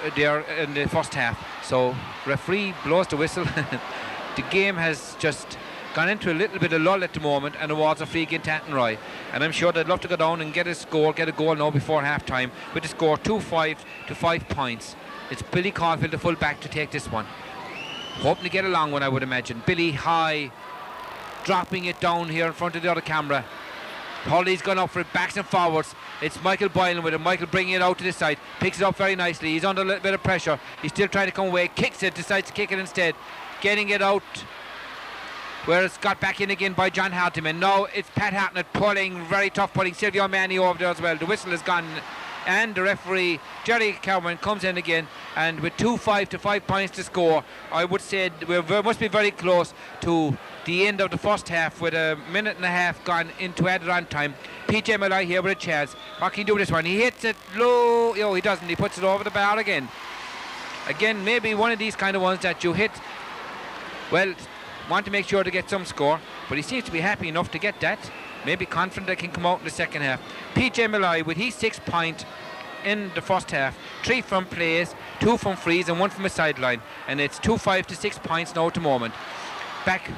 first half. So referee blows the whistle. The game has just gone into a little bit of lull at the moment, and it was a free against Athenry. And I'm sure they'd love to go down and get a goal now before half time with the score 2-5 to 5 points. It's Billy Caulfield, the full back, to take this one. Hoping to get a long one, I would imagine. Billy high, dropping it down here in front of the other camera. Hurley's gone up for it, backs and forwards. It's Michael Boylan with it. Michael bringing it out to this side, picks it up very nicely. He's under a little bit of pressure. He's still trying to come away, kicks it, decides to kick it instead. Getting it out where it's got back in again by John Hardiman. Now it's Pat Hartnett pulling, very tough pulling. Silvio Manny over there as well. The whistle is gone, and the referee Jerry Cowan comes in again, and with 2-5 to 5 points to score, I would say we must be very close to the end of the first half with a minute and a half gone into added on time. PJ Malloy here with a chance. What can he do with this one? He hits it low. He doesn't. He puts it over the bar again. Again, maybe one of these kind of ones that you hit, well, want to make sure to get some score, but he seems to be happy enough to get that. Maybe confident that can come out in the second half. PJ Malloy with his 6 point in the first half. 3 from plays, 2 from frees, and 1 from a sideline. And it's 2-5 to 6 points now at the moment. Back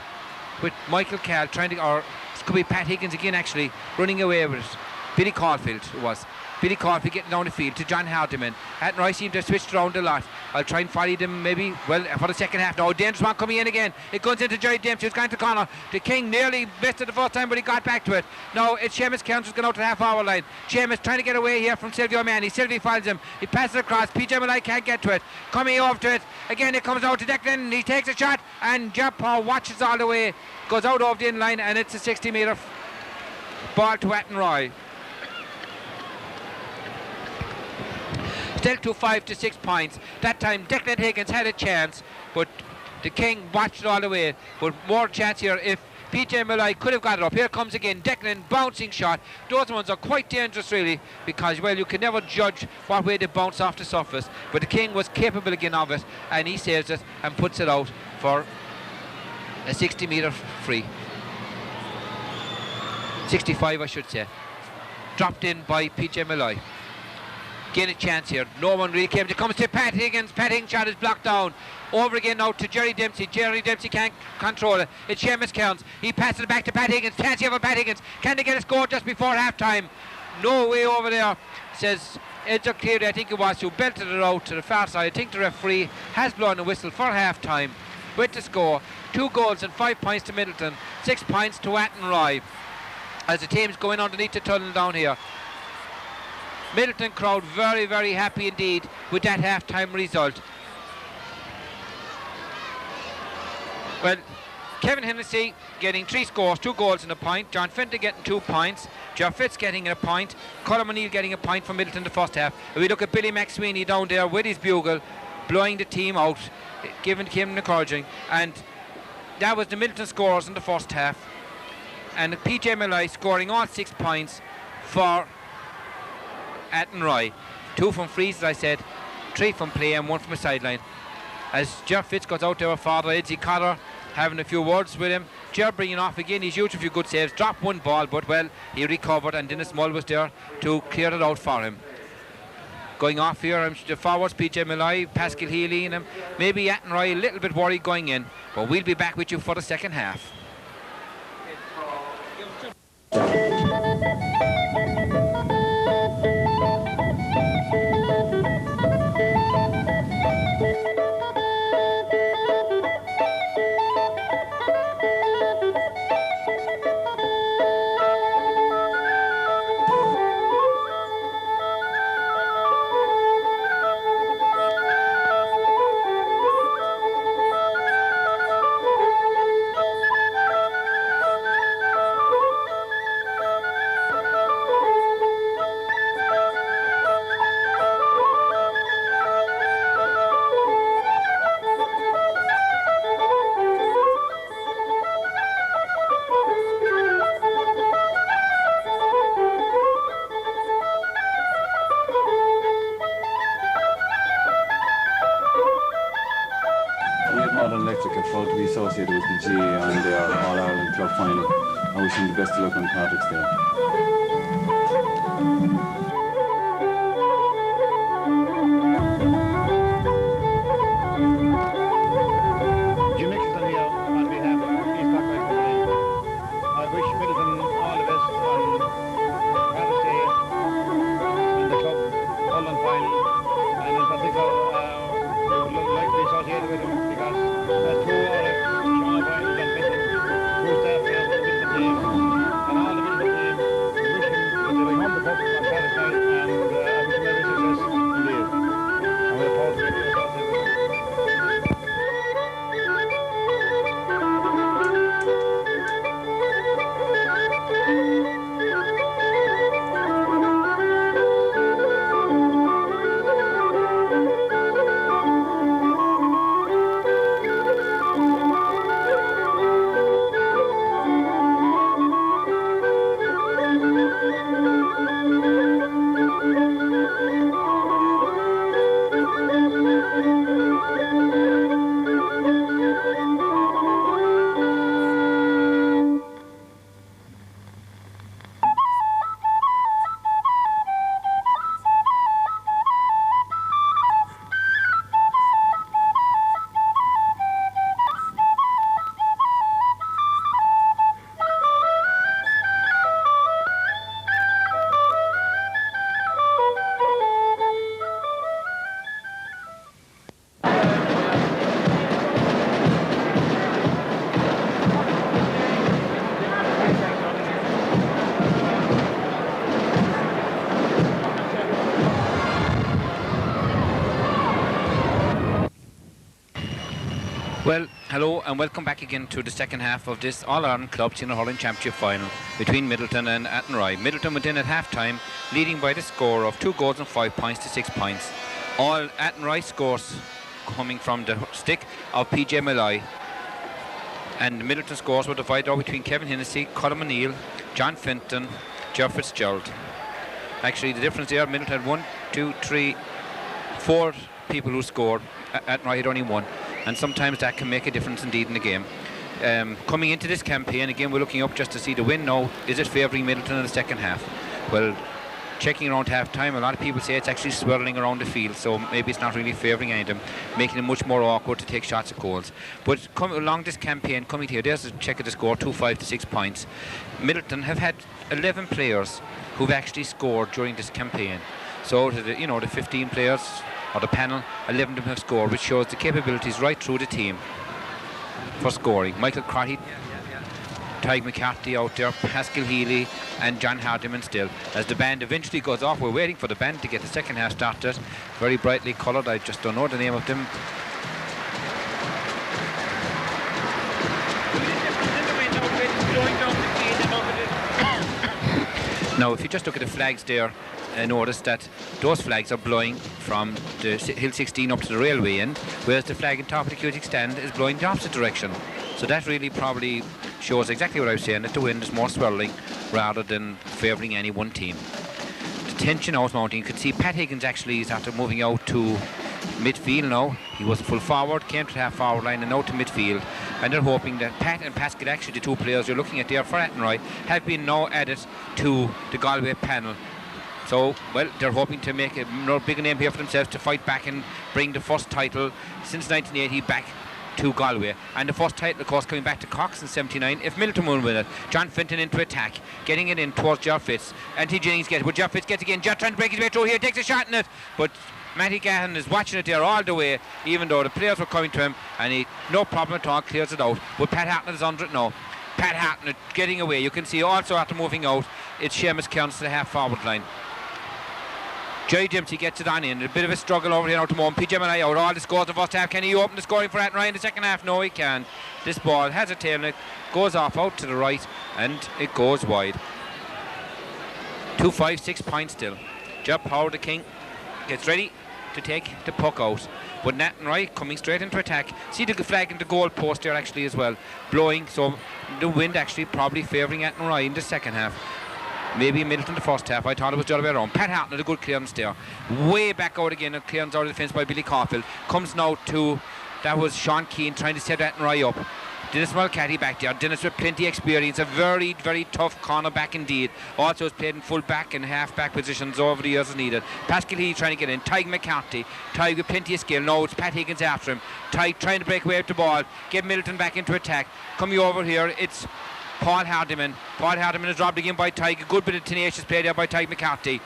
with Michael Cahill trying to, or it could be Pat Higgins again actually, running away with it. Billy Caulfield it was. Billy Caulfield getting down the field to John Hardiman. Athenry seem to have switched around a lot. I'll try and follow them maybe, well, for the second half now. Dangerous one coming in again. It goes into Jerry Dempsey, who's going to corner. The King nearly missed it the first time, but he got back to it. Now it's Seamus Kearns who's gone out to the half-hour line. Seamus trying to get away here from Silvio Manny. Silvio finds him. He passes across. PJ Malloy can't get to it. Coming over to it. Again, it comes out to Declan. He takes a shot, and Jeff Paul watches all the way. Goes out over the in line, and it's a 60-metre ball to Athenry. Still 2-5 to 6 points. That time Declan Higgins had a chance, but the King watched it all the way. But more chance here if PJ Malloy could have got it up. Here comes again Declan, bouncing shot. Those ones are quite dangerous really, because, well, you can never judge what way they bounce off the surface. But the King was capable again of it, and he saves it and puts it out for a 60-metre free. 65 I should say. Dropped in by PJ Malloy. get a chance here. No one really came. It comes to Pat Higgins. Pat Higgins' shot is blocked down. Over again now to Jerry Dempsey. Jerry Dempsey can't control it. It's Seamus Kearns. He passes it back to Pat Higgins. Chance here for Pat Higgins. Can they get a score just before half-time? No way over there, says Edger Cleary, I think it was, who belted it out to the far side. I think the referee has blown a whistle for half-time with the score. 2 goals and 5 points to Midleton, 6 points to Athenry, as the team's going underneath the tunnel down here. Midleton crowd very, very happy indeed with that half-time result. Well, Kevin Hennessy getting 3 scores, 2 goals and a point. John Finton getting 2 points. Jeff Fitz getting a point. Colin O'Neill getting a point from Midleton in the first half. If we look at Billy McSweeney down there with his bugle, blowing the team out, giving him encouraging. And that was the Midleton scores in the first half. And PJ Malloy scoring all 6 points for Athenry. 2 from frees, as I said, 3 from play and 1 from a sideline. As Jeff Fitz goes out there with father Edsy Cotter, having a few words with him. Ger bringing off again, he's used a few good saves, dropped 1 ball, but well, he recovered, and Dennis Mull was there to clear it out for him. Going off here, the forwards, PJ Malloy, Pascal Healy, and maybe Athenry a little bit worried going in, but we'll be back with you for the second half. Associated with the GA on their All-Ireland Club final. I wish him the best of luck on Patrick's Day. Jim Nicholson here on behalf of East Parkway Company. I wish Midleton all the best on Patrick's Day and the club All-Ireland final, and in particular we would like to be associated with him because as 2 out of Sean O'Brien and Benton, 2 staff here with the Midleton team, and all the Midleton team, we wish him that they will come the cup on Patrick's night, and I wish him every success indeed. And we look forward to being associated with him. Well, hello and welcome back again to the second half of this All-Ireland Club Senior Hurling Championship final between Midleton and Athenry. Midleton went in at half-time, leading by the score of 2 goals and 5 points to 6 points. All Athenry scores coming from the stick of PJ Malloy. And the Midleton scores were divided out between Kevin Hennessy, Colin O'Neill, John Finton, Jeff Fitzgerald. Actually, the difference there, Midleton had 1, 2, 3, 4 people who scored. Athenry had only 1. And sometimes that can make a difference indeed in the game. Coming into this campaign, again we're looking up just to see the win now. Is it favouring Midleton in the second half? Well, checking around half time. A lot of people say it's actually swirling around the field, so maybe it's not really favouring any of them, making it much more awkward to take shots at goals. But along this campaign, coming here, there's a check of the score, 5 to 6 points. Midleton have had 11 players who've actually scored during this campaign. So the 15 players or the panel, 11 of them have scored, which shows the capabilities right through the team for scoring. Michael Crotty, Tyg McCarthy out there, Pascal Healy and John Hardiman still. As the band eventually goes off, we're waiting for the band to get the second half started. Very brightly coloured, I just don't know the name of them. Now if you just look at the flags there, notice that those flags are blowing from the Hill 16 up to the railway end, whereas the flag in top of the Cutic stand is blowing the opposite direction. So that really probably shows exactly what I was saying, that the wind is more swirling rather than favouring any one team. The tension now is mounting. You can see Pat Higgins actually is after moving out to midfield now. He was full forward, came to the half forward line and out to midfield. And they're hoping that Pat and Pascal, actually the two players you're looking at there for Athenry, have been now added to the Galway panel. So, well, they're hoping to make a bigger name here for themselves, to fight back and bring the first title since 1980 back to Galway. And the first title, of course, coming back to Cox in 79, if Midleton will win it. John Finton into attack, getting it in towards Ger Fitz. Anthony Jennings gets it, but Ger Fitz gets again. Ger trying to break his way through here, takes a shot in it, but Matty Gahan is watching it there all the way, even though the players were coming to him, and he, no problem at all, clears it out. But Pat Hartnett is under it now. Pat Hartnett getting away. You can see also after moving out, it's Seamus Kearns to the half forward line. Jerry Dempsey gets it on in. A bit of a struggle over here now to the moment. PJ Malay out. All the scores in the first half. Can he open the scoring for Athenry in the second half? No, he can't. This ball has a tail and it goes off out to the right and it goes wide. 2-5, 6 points still. Jeff Howard, the king, gets ready to take the puck out. But Athenry coming straight into attack. See the flag in the goal post there actually as well, blowing. So the wind actually probably favouring Athenry in the second half. Maybe Midleton the first half. I thought it was the other way around. Pat Hartnett, a good clearance there. Way back out again, a clearance out of the defence by Billy Caulfield. Comes now to, that was Sean Keane trying to set Athenry up. Dennis Mulcahy back there. Dennis with plenty of experience. A very, very tough corner back indeed. Also has played in full back and half back positions over the years as needed. Pascal Healy trying to get in. Tyg McCarthy. Tyg with plenty of skill. Now it's Pat Higgins after him. Tyg trying to break away with the ball. Get Midleton back into attack. Coming over here, it's Paul Hardiman. Paul Hardiman is robbed again by Tyg. A good bit of tenacious play there by Tyg McCarthy.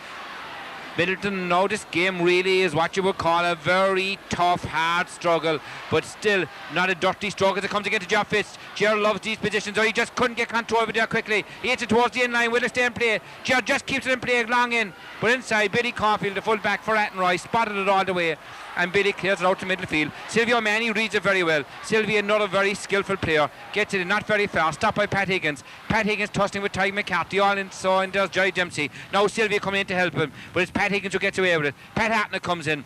Midleton, now this game really is what you would call a very tough, hard struggle, but still not a dirty stroke as it comes again to Ger Fitz. Ger loves these positions, or he just couldn't get control of it there quickly. He hits it towards the end line. Will it stay in play? Ger just keeps it in play long in, but inside Billy Caulfield, the full back for Athenry, spotted it all the way, and Billy clears it out to middle field. Sylvia O'Mahony reads it very well. Sylvia, another very skillful player, gets it in not very far, stopped by Pat Higgins. Pat Higgins tussling with Tyg McCarthy, all in, so and there's Jerry Dempsey. Now Sylvia coming in to help him, but it's Pat Higgins who gets away with it. Pat Hartnett comes in,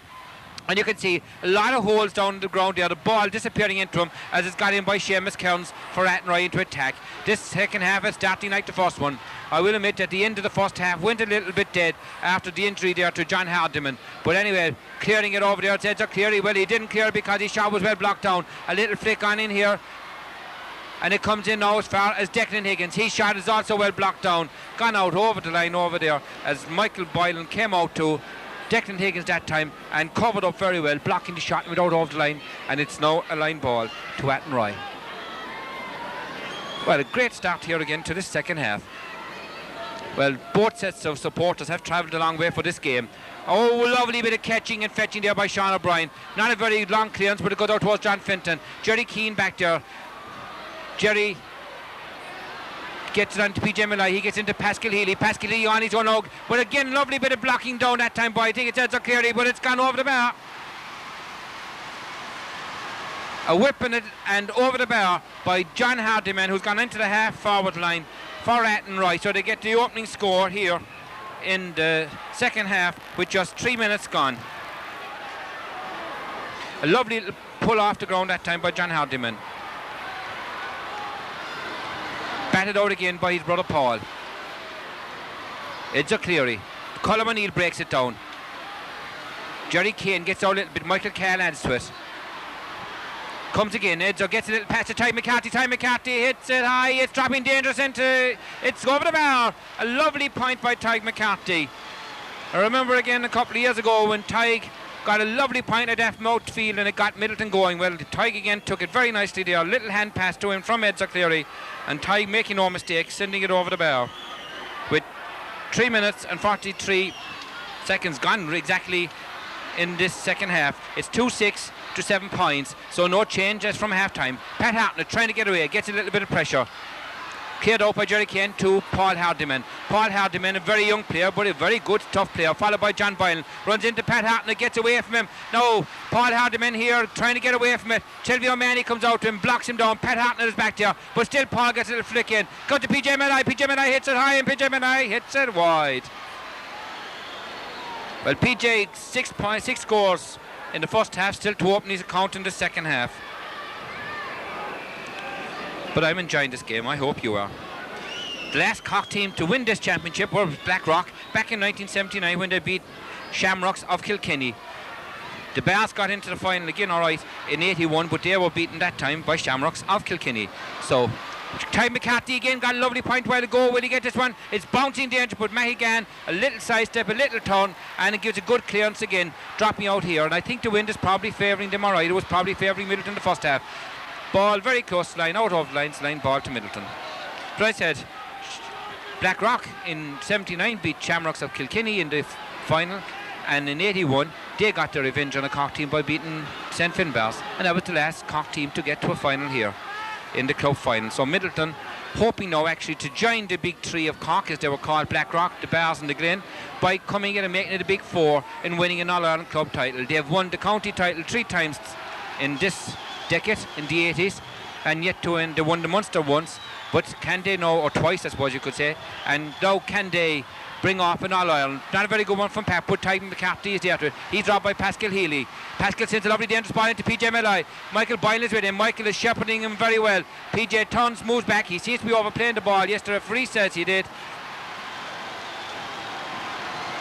and you can see a lot of holes down the ground there. The ball disappearing into him as it's got in by Seamus Kearns for Athenry into attack. This second half is starting like the first one. I will admit at the end of the first half went a little bit dead after the injury there to John Hardiman. But anyway, clearing it over there, it's Edzer Cleary. Well, he didn't clear it because his shot was well blocked down. A little flick on in here, and it comes in now as far as Declan Higgins. His shot is also well blocked down. Gone out over the line over there as Michael Boylan came out to Declan Higgins that time and covered up very well, blocking the shot without over the line, and it's now a line ball to Athenry. Well, a great start here again to this second half. Well, both sets of supporters have travelled a long way for this game. Oh, lovely bit of catching and fetching there by Sean O'Brien. Not a very long clearance, but it goes out towards John Finton. Jerry Keane back there. Jerry gets it on to PJ Malay. He gets into Pascal Healy. Pascal Healy on his own hug. But again, lovely bit of blocking down that time by, I think it's Edzer Cleary, but it's gone over the bar. A whipping it and over the bar by John Hardiman, who's gone into the half forward line for Athenry. So they get the opening score here in the second half with just 3 minutes gone. A lovely little pull off the ground that time by John Hardiman. Batted out again by his brother Paul. Edzer Cleary. Colm O'Neill breaks it down. Jerry Kane gets out a little bit. Michael Cahill adds to it. Comes again. Edzer gets a little pass to Tyg McCarthy. Tyg McCarthy hits it high. It's dropping dangerous into. It's over the bar. A lovely point by Tyg McCarthy. I remember again a couple of years ago when Tig got a lovely point at half mouthfield and it got Midleton going. Well, Tig again took it very nicely there. A little hand pass to him from Edsa Cleary, and Tig making no mistake, sending it over the bar. With 3 minutes and 43 seconds gone exactly in this second half. It's 2-6 to 7 points, so no change as from half time. Pat Hartnett trying to get away, gets a little bit of pressure. Cleared out by Jerry Kane to Paul Hardiman. Paul Hardiman, a very young player, but a very good, tough player, followed by John Boylan. Runs into Pat Hartnett, gets away from him. No, Paul Hardiman here trying to get away from it. Sylvie O'Mahony comes out to him, blocks him down. Pat Hartnett is back there, but still Paul gets a little flick in. Got to PJ Mackay. PJ Mackay hits it high, and PJ Mackay hits it wide. Well, PJ 6 scores in the first half, still to open his account in the second half. But I'm enjoying this game, I hope you are. The last Cork team to win this championship was Blackrock back in 1979 when they beat Shamrocks of Kilkenny. The Bears got into the final again, alright, in 81, but they were beaten that time by Shamrocks of Kilkenny. So, Ty McCarthy again got a lovely point while ago. Will he get this one? It's bouncing danger, but Mahigan, a little sidestep, a little turn, and it gives a good clearance again, dropping out here. And I think the wind is probably favouring them, alright. It was probably favouring Midleton in the first half. Ball very close, line out of lines, line ball to Midleton. But I said, Blackrock in 79 beat Shamrocks of Kilkenny in the final, and in 81 they got their revenge on a Cork team by beating St. Finbarrs, and that was the last Cork team to get to a final here in the club final. So Midleton hoping now actually to join the big three of Cork, as they were called, Blackrock, the Bears and the Glen, by coming in and making it a big four and winning an All-Ireland club title. They have won the county title 3 times in this decade, in the 80s, and yet to win. They won the Munster once, but can they now, or twice I suppose you could say, and now can they bring off an All-Ireland? Not a very good one from Pat, but Tygan McCarthy is there to it. He's dropped by Pascal Healy. Pascal sends a lovely dangerous ball into PJ Mackay. Michael Boyle is with him. Michael is shepherding him very well. PJ turns, moves back. He seems to be overplaying the ball. Yes, the referee says he did.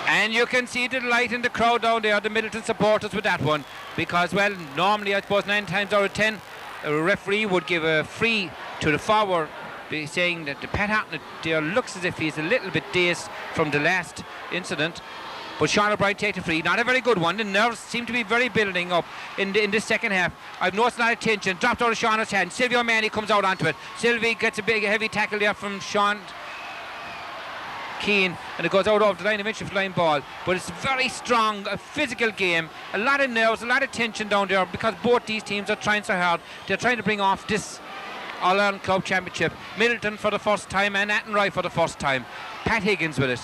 And you can see the delight in the crowd down there, the Midleton supporters, with that one, because, well, normally I suppose 9 times out of 10 a referee would give a free to the forward, saying that the Pat Hartnett there looks as if he's a little bit dazed from the last incident. But Sean O'Brien takes the free, not a very good one. The nerves seem to be very building up in this second half. I've noticed a lot of tension, dropped out of Sean's hand. Sylvie O'Mahony comes out onto it. Sylvie gets a big heavy tackle there from Sean Keane, and it goes out over the line, eventually flying ball. But it's very strong, a physical game, a lot of nerves, a lot of tension down there, because both these teams are trying so hard. They're trying to bring off this All-Ireland Club Championship. Midleton for the first time and Athenry for the first time. Pat Higgins with it.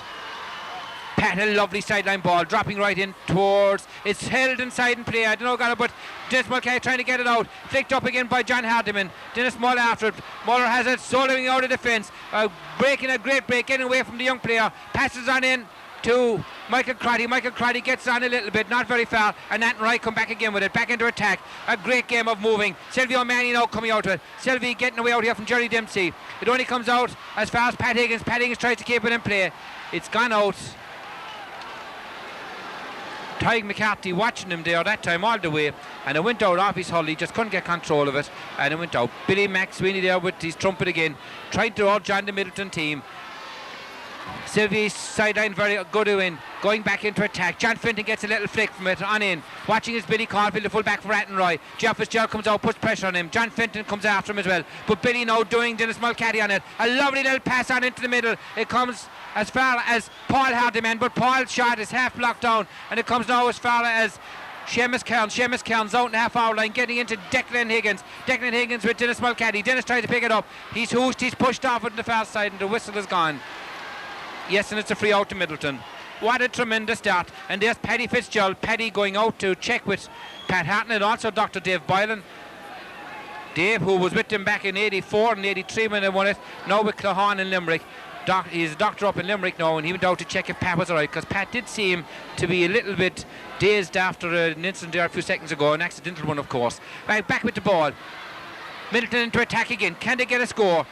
Pat, a lovely sideline ball, dropping right in towards, it's held inside in play, I don't know, got it, but Dennis Mulcahy trying to get it out, flicked up again by John Hardiman. Dennis Muller after it, Muller has it, soloing out of defence, breaking a great break, getting away from the young player, passes on in to Michael Crotty. Michael Crotty gets on a little bit, not very far, and Athenry come back again with it, back into attack. A great game of moving. Sylvie O'Mahony now coming out of it. Sylvie getting away out here from Jerry Dempsey. It only comes out as far as Pat Higgins. Pat Higgins tries to keep it in play. It's gone out. Tygan McCarthy watching him there that time all the way, and it went out off his hull. He just couldn't get control of it, and it went out. Billy McSweeney there with his trumpet again, trying to urge on the Midleton team. Sylvie's sideline very good win, going back into attack. John Fenton gets a little flick from it on in, watching his Billy Caulfield, the full back for Athenry. Jeff Fitzgerald comes out, puts pressure on him. John Fenton comes after him as well, but Billy now doing Dennis Mulcahy on it. A lovely little pass on into the middle. It comes as far as Paul Hardiman, but Paul's shot is half blocked down, and it comes now as far as Seamus Kearns. Seamus Kearns out in the half-hour line, getting into Declan Higgins. Declan Higgins with Dennis Mulcahy. Dennis tries to pick it up. He's hoosed, he's pushed off it on the far side, and the whistle is gone. Yes, and it's a free out to Midleton. What a tremendous start. And there's Paddy Fitzgerald. Paddy going out to check with Pat Hartnett, also Dr. Dave Boylan. Dave, who was with him back in 84 and 83 when they won it, now with Claughaun in Limerick. He's a doctor up in Limerick now, and he went out to check if Pat was alright, because Pat did seem to be a little bit dazed after an incident there a few seconds ago, an accidental one, of course. Right, back with the ball. Midleton into attack again. Can they get a score?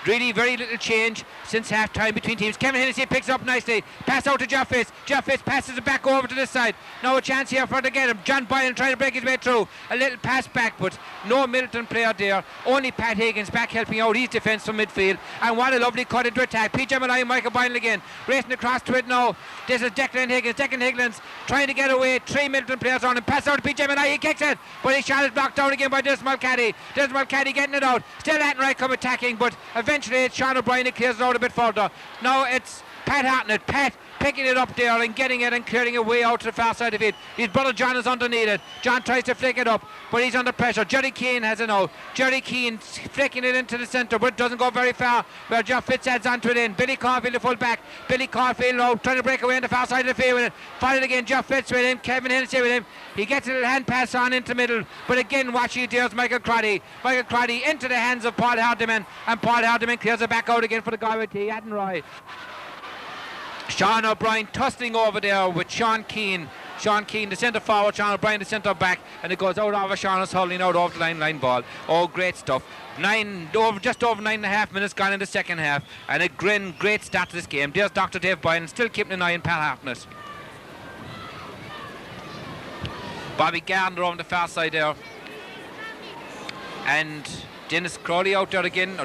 Really very little change since half time between teams. Kevin Hennessy picks up nicely. Pass out to Jeff Fitz. Jeff Fitz passes it back over to this side. Now a chance here for to get him. John Boyle trying to break his way through. A little pass back, but no Midleton player there. Only Pat Higgins back helping out his defence from midfield. And what a lovely cut into attack. PJ Malloy and Michael Boyle again. Racing across to it now. This is Declan Higgins. Declan Higgins trying to get away. 3 Midleton players on him. Pass out to PJ Malloy. He kicks it, but his shot is blocked down again by Dennis Mulcahy. Dennis Mulcahy getting it out. Still Athenry come attacking, but eventually it's Sean O'Brien that clears it out a bit further. Now it's Pat Hartnett. Pat picking it up there and getting it and clearing it way out to the far side of it. His brother John is underneath it. John tries to flick it up, but he's under pressure. Jerry Keane has it now. Jerry Keane flicking it into the centre, but it doesn't go very far. Where Jeff Fitz adds onto it in. Billy Caulfield, the full back. Billy Caulfield now trying to break away on the far side of the field with it. Followed again, Jeff Fitz with him. Kevin Hennessy with him. He gets a little hand pass on into the middle, but again watching it there's Michael Crotty. Michael Crotty into the hands of Paul Hardiman, and Paul Hardiman clears it back out again for the guy with T. Athenry. Sean O'Brien tussling over there with Sean Keane. Sean Keane, the centre forward, Sean O'Brien, the centre back, and it goes out over Sean is hurling out over the line ball. Oh, great stuff. Just over 9.5 minutes gone in the second half, and a great start to this game. There's Dr. Dave Boylan still keeping an eye on Pat Hartnett. Bobby Gardner on the far side there, and Dennis Crowley out there again.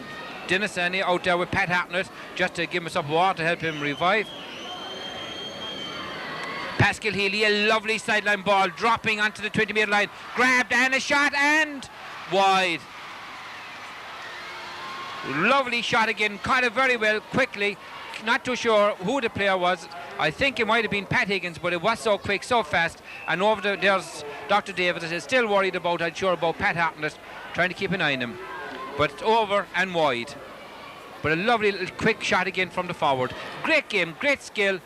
Dennis Annie out there with Pat Hartnett just to give him some water to help him revive. Pascal Healy, a lovely sideline ball dropping onto the 20-metre line, grabbed and a shot and wide. Lovely shot again, caught it very well quickly. Not too sure who the player was. I think it might have been Pat Higgins, but it was so quick, so fast. And over there's Dr. Davis is still worried about, I'm sure, about Pat Hartnett, trying to keep an eye on him. But it's over and wide. But a lovely little quick shot again from the forward. Great game, great skill,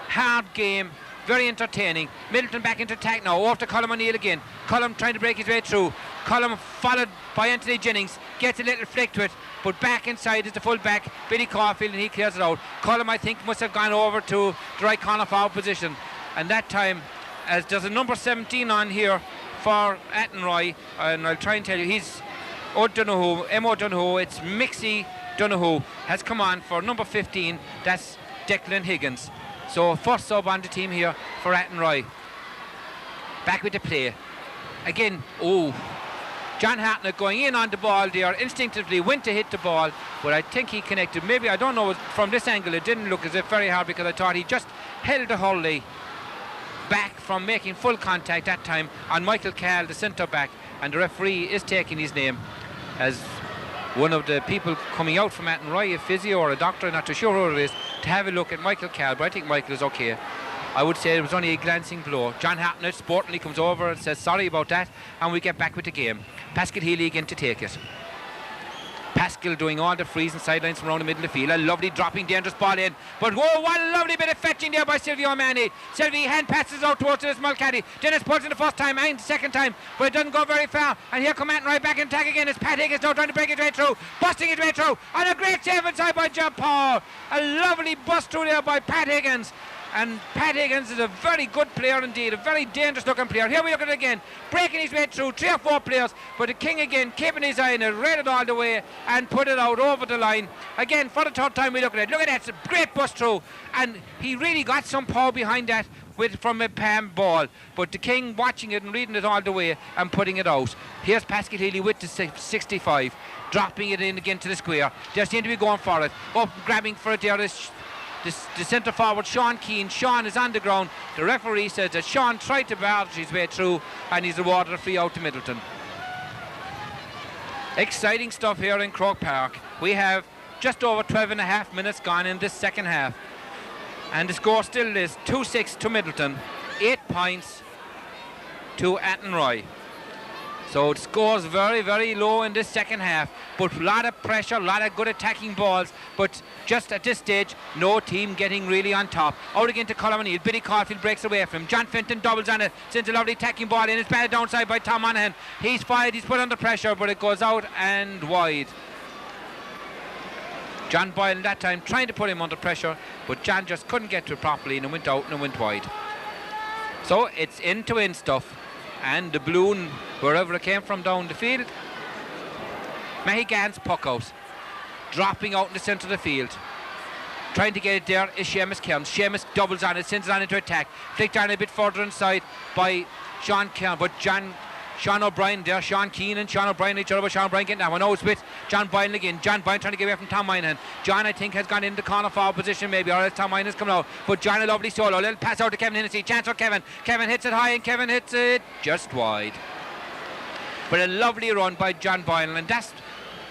hard game, very entertaining. Midleton back into attack now, off to Colm O'Neill again. Colm trying to break his way through. Colm followed by Anthony Jennings, gets a little flick to it, but back inside is the full back, Billy Caulfield, and he clears it out. Colm, I think, must have gone over to the right corner forward position, and that time, as there's a number 17 on here for Athenry, and I'll try and tell you, he's O'Donoghue, M. O'Donoghue, it's Mixie Donoghue has come on for number 15, that's Declan Higgins. So first sub on the team here for Athenry. Back with the play. Again, John Hartnett going in on the ball there, instinctively went to hit the ball, but I think he connected. Maybe, I don't know, from this angle it didn't look as if very hard, because I thought he just held the Hurley back from making full contact that time on Michael Cahill, the centre back, and the referee is taking his name as one of the people coming out from Athenry, a physio or a doctor, not too sure who it is, to have a look at Michael Cahill, but I think Michael is okay. I would say it was only a glancing blow. John Hartnett sportingly comes over and says sorry about that, and we get back with the game. Pascal Healy again to take it. Pascal doing all the frees and sidelines from around the middle of the field. A lovely dropping dangerous ball in, but whoa, what a lovely bit of fetching there by Sylvie O'Mahony. Sylvie hand passes out towards Dennis Mulcahy. Dennis pulls in the first time and the second time, but it doesn't go very far, and here come Athenry back in attack again. It's Pat Higgins now trying to break his way through, busting his way through, and a great save inside by John Paul. A lovely bust through there by Pat Higgins. And Pat Higgins is a very good player indeed, a very dangerous looking player. Here we look at it again, breaking his way through 3 or 4 players, but the King again keeping his eye on it, read it all the way and put it out over the line. Again, for the third time we look at it. Look at that, it's a great bust through, and he really got some power behind that from a palm ball, but the King watching it and reading it all the way and putting it out. Here's Pascal Healy with the 65, dropping it in again to the square. They seem to be going for it, up grabbing for it there is the centre forward Sean Keane. Sean is on the ground. The referee says that Sean tried to barge his way through, and he's awarded a free out to Midleton. Exciting stuff here in Croke Park. We have just over 12.5 minutes gone in this second half, and the score still is 2-6 to Midleton, 8 points to Athenry. So it scores very, very low in this second half, but a lot of pressure, a lot of good attacking balls, but just at this stage, no team getting really on top. Out again to Colm O'Neill. Billy Caulfield breaks away from him. John Fenton doubles on it, sends a lovely attacking ball in. It's batted downside by Tom Monaghan. He's fired, he's put under pressure, but it goes out and wide. John Boyle that time trying to put him under pressure, but John just couldn't get to it properly, and it went out and it went wide. So it's in-to-in stuff. And the balloon, wherever it came from down the field, Mahigan's puck out. dropping out in the centre of the field. Trying to get it there is Seamus Kearns. Seamus doubles on it, sends it on into attack. Flicked on a bit further inside by Sean Kearns, but Sean O'Brien there, Sean Keane and Sean O'Brien each other, but Sean O'Brien getting that one. Oh, it's with John Boylan again. John Boylan trying to get away from Tom Moynihan. John, I think, has gone into corner forward position maybe, or else Tom Moynihan's coming out. But John, a lovely solo. Little pass out to Kevin Hennessy. Chance for Kevin. Kevin hits it high and Kevin hits it just wide. But a lovely run by John Boylan, and that's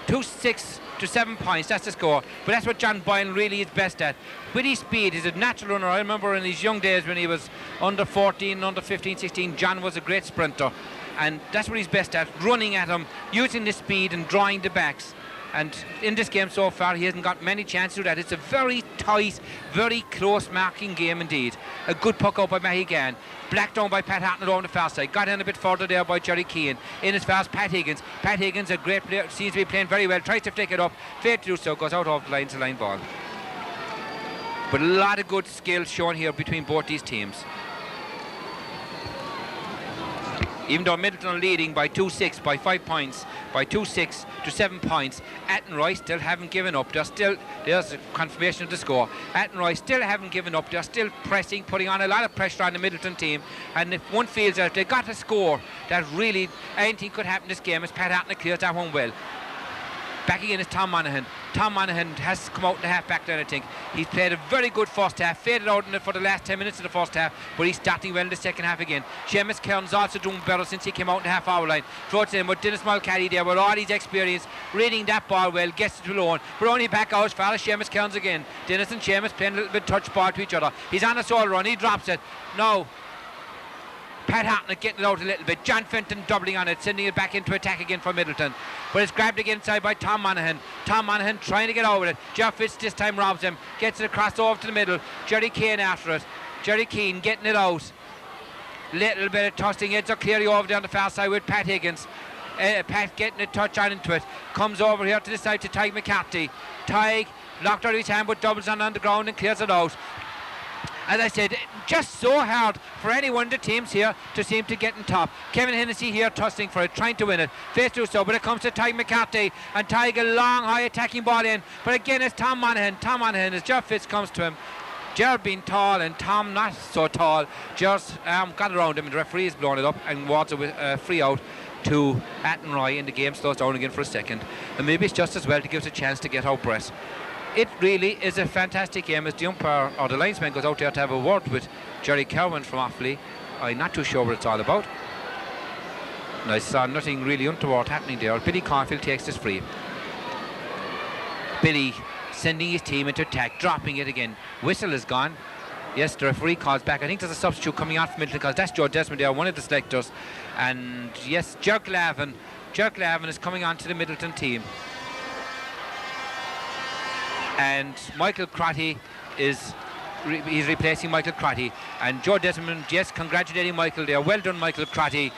6 to 7 points, that's the score. But that's what John Boylan really is best at. With his speed, he's a natural runner. I remember in his young days when he was under 14, under 15, 16, John was a great sprinter. And that's what he's best at, running at him, using the speed and drawing the backs. And in this game so far, he hasn't got many chances to do that. It's a very tight, very close marking game indeed. A good puck out by Matty Gann. Blacked down by Pat Hatton over the far side. Got in a bit further there by Jerry Keane. In as far as Pat Higgins. Pat Higgins, a great player, seems to be playing very well. Tries to flick it up. Failed to do so. Goes out of the line-to-line ball. But a lot of good skill shown here between both these teams. Even though Midleton are leading by 2-6, by 5 points, by 2-6 to 7 points, Athenry still haven't given up. There's a confirmation of the score. Athenry still haven't given up. They're still pressing, putting on a lot of pressure on the Midleton team. And if one feels that if they got a score, that really anything could happen in this game, as Pat Hatton clears that one well. Back again is Tom Monaghan. Tom Monaghan has come out in the half back line, I think. He's played a very good first half, faded out in it for the last 10 minutes of the first half, but he's starting well in the second half again. Seamus Kearns also doing better since he came out in the half hour line. Throws it in with Dennis Mulcahy there with all his experience, reading that ball well, gets it to Lone, but only back out as far as Seamus Kearns again. Dennis and Seamus playing a little bit touch ball to each other. He's on a solo run, he drops it. No. Pat Hatton getting it out a little bit. John Fenton doubling on it, sending it back into attack again for Midleton. But it's grabbed again inside by Tom Monaghan. Tom Monaghan trying to get over it. Jeff Fitz this time robs him. Gets it across over to the middle. Jerry Keane after it. Jerry Keane getting it out. Little bit of tossing. Heads are clearly over there on the far side with Pat Higgins. Pat getting a touch on into it. Comes over here to the side to Tig McCarthy. Tig locked out of his hand but doubles on the ground and clears it out. As I said, just so hard for any one of the teams here to seem to get in top. Kevin Hennessy here tussling for it, trying to win it. Face to so, but it comes to Tig McCarthy, and Tig a long, high attacking ball in. But again, it's Tom Monaghan. Tom Monaghan, as Jeff Fitz comes to him. Gerard being tall and Tom not so tall. Just got around him, and the referee has blown it up and walks a free out to Athenry, and the game slows down again for a second. And maybe it's just as well to give us a chance to get our breath. It really is a fantastic game as the umpire or the linesman goes out there to have a word with Jerry Cowan from Offaly. I'm not too sure what it's all about. And I saw nothing really untoward happening there. Billy Caulfield takes this free. Billy sending his team into attack, dropping it again. Whistle is gone. Yes, the referee calls back. I think there's a substitute coming out from Midleton because that's Joe Desmond there, one of the selectors. And yes, Jerk Lavin is coming on to the Midleton team. And Michael Crotty he's replacing Michael Crotty. And Joe Desmond, yes, congratulating Michael there. Well done, Michael Crotty.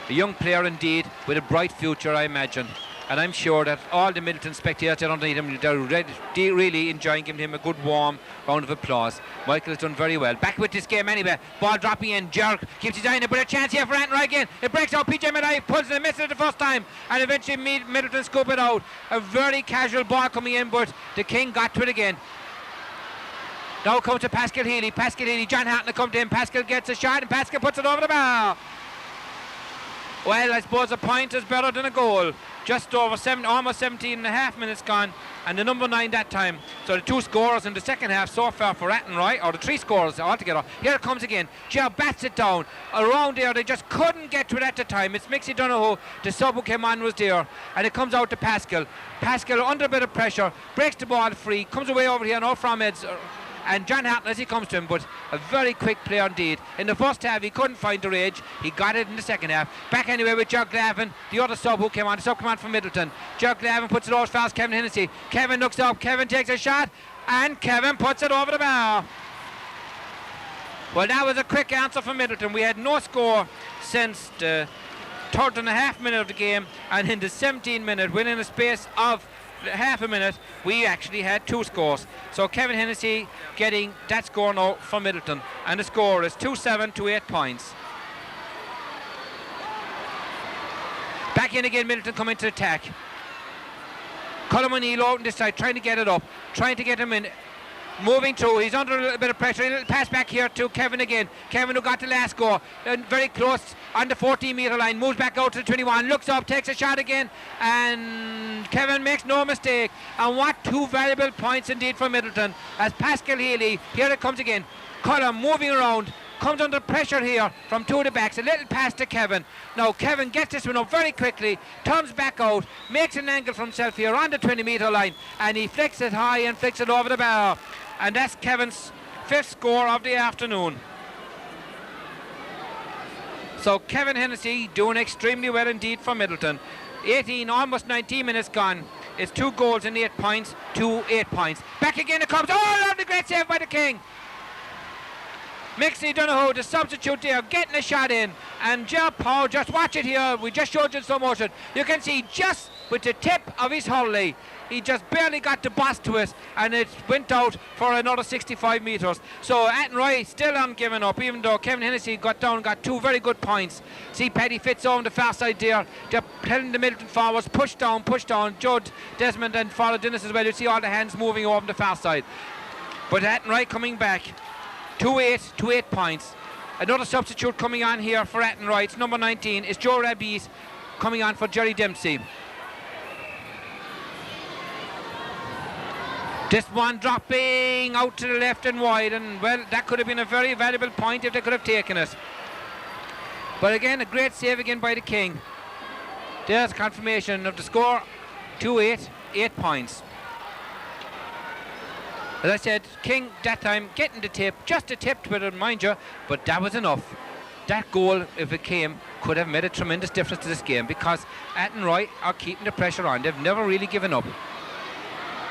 A young player indeed, with a bright future, I imagine. And I'm sure that all the Midleton spectators underneath him, they're really enjoying giving him a good warm round of applause. Michael has done very well. Back with this game anyway. Ball dropping in. Jerk keeps his eye in it, but a chance here for Athenry again. It breaks out. PJ Mackay pulls it and misses it the first time. And eventually Midleton scoop it out. A very casual ball coming in, but the King got to it again. Now comes to Pascal Healy. Pascal Healy, John Hatton come to him. Pascal gets a shot and Pascal puts it over the bar. Well, I suppose a point is better than a goal. Just over almost 17 and a half minutes gone, and the number 9 that time. So the 2 scorers in the second half so far for Athenry, or the 3 scorers altogether. Here it comes again. Joe bats it down. Around there, they just couldn't get to it at the time. It's Mixie Donoghue, the sub who came on was there, and it comes out to Pascal. Pascal under a bit of pressure, breaks the ball free, comes away over here now from Eds. And John Hatton as he comes to him, but a very quick player indeed. In the first half he couldn't find the rage. He got it in the second half. Back anyway with Jerk Lavin, the other sub who came on. The sub came on from Midleton. Jerk Lavin puts it over as far as Kevin Hennessy. Kevin looks up, Kevin takes a shot, and Kevin puts it over the bar. Well, that was a quick answer from Midleton. We had no score since the 3.5 minute of the game, and in the 17 minute, within a space of half a minute, we actually had 2 scores. So Kevin Hennessy getting that score now from Midleton, and the score is 2-7 to 8 points. Back in again, Midleton coming to attack. Colm O'Neill out on this side, trying to get it up, trying to get him in. Moving through, he's under a little bit of pressure. A little pass back here to Kevin again. Kevin, who got the last goal, very close on the 14-metre line, moves back out to the 21, looks up, takes a shot again, and Kevin makes no mistake. And what two valuable points indeed for Midleton, as Pascal Healy, here it comes again. Colm moving around, comes under pressure here from two of the backs. A little pass to Kevin. Now Kevin gets this one up very quickly, turns back out, makes an angle for himself here on the 20-metre line, and he flicks it high and flicks it over the bar. And that's Kevin's 5th score of the afternoon. So Kevin Hennessy doing extremely well indeed for Midleton. 18, almost 19 minutes gone. It's 2 goals and 8 points to 8 points. Back again it comes. Oh, lovely, great save by the King. Mixie Donoghue, the substitute there, getting a shot in. And Ger Paul, just watch it here. We just showed you in slow motion. You can see just with the tip of his hurley, he just barely got the boss to it, and it went out for another 65 metres. So Athenry still on giving up, even though Kevin Hennessy got 2 very good points. See Paddy Fitz on the far side there. They're telling the Midleton forwards, push down. Judd, Desmond and Father Dennis as well. You see all the hands moving over the far side. But Athenry coming back. 2-8 to 8 points. Another substitute coming on here for Athenry. It's number 19. It's Joe Rabbies coming on for Jerry Dempsey. This one dropping out to the left and wide, and well, that could have been a very valuable point if they could have taken it. But again, a great save again by the King. There's confirmation of the score. 2-8, 8 points. As I said, King that time getting the tip, just a tip with it, mind you, but that was enough. That goal, if it came, could have made a tremendous difference to this game, because Athenry are keeping the pressure on. They've never really given up.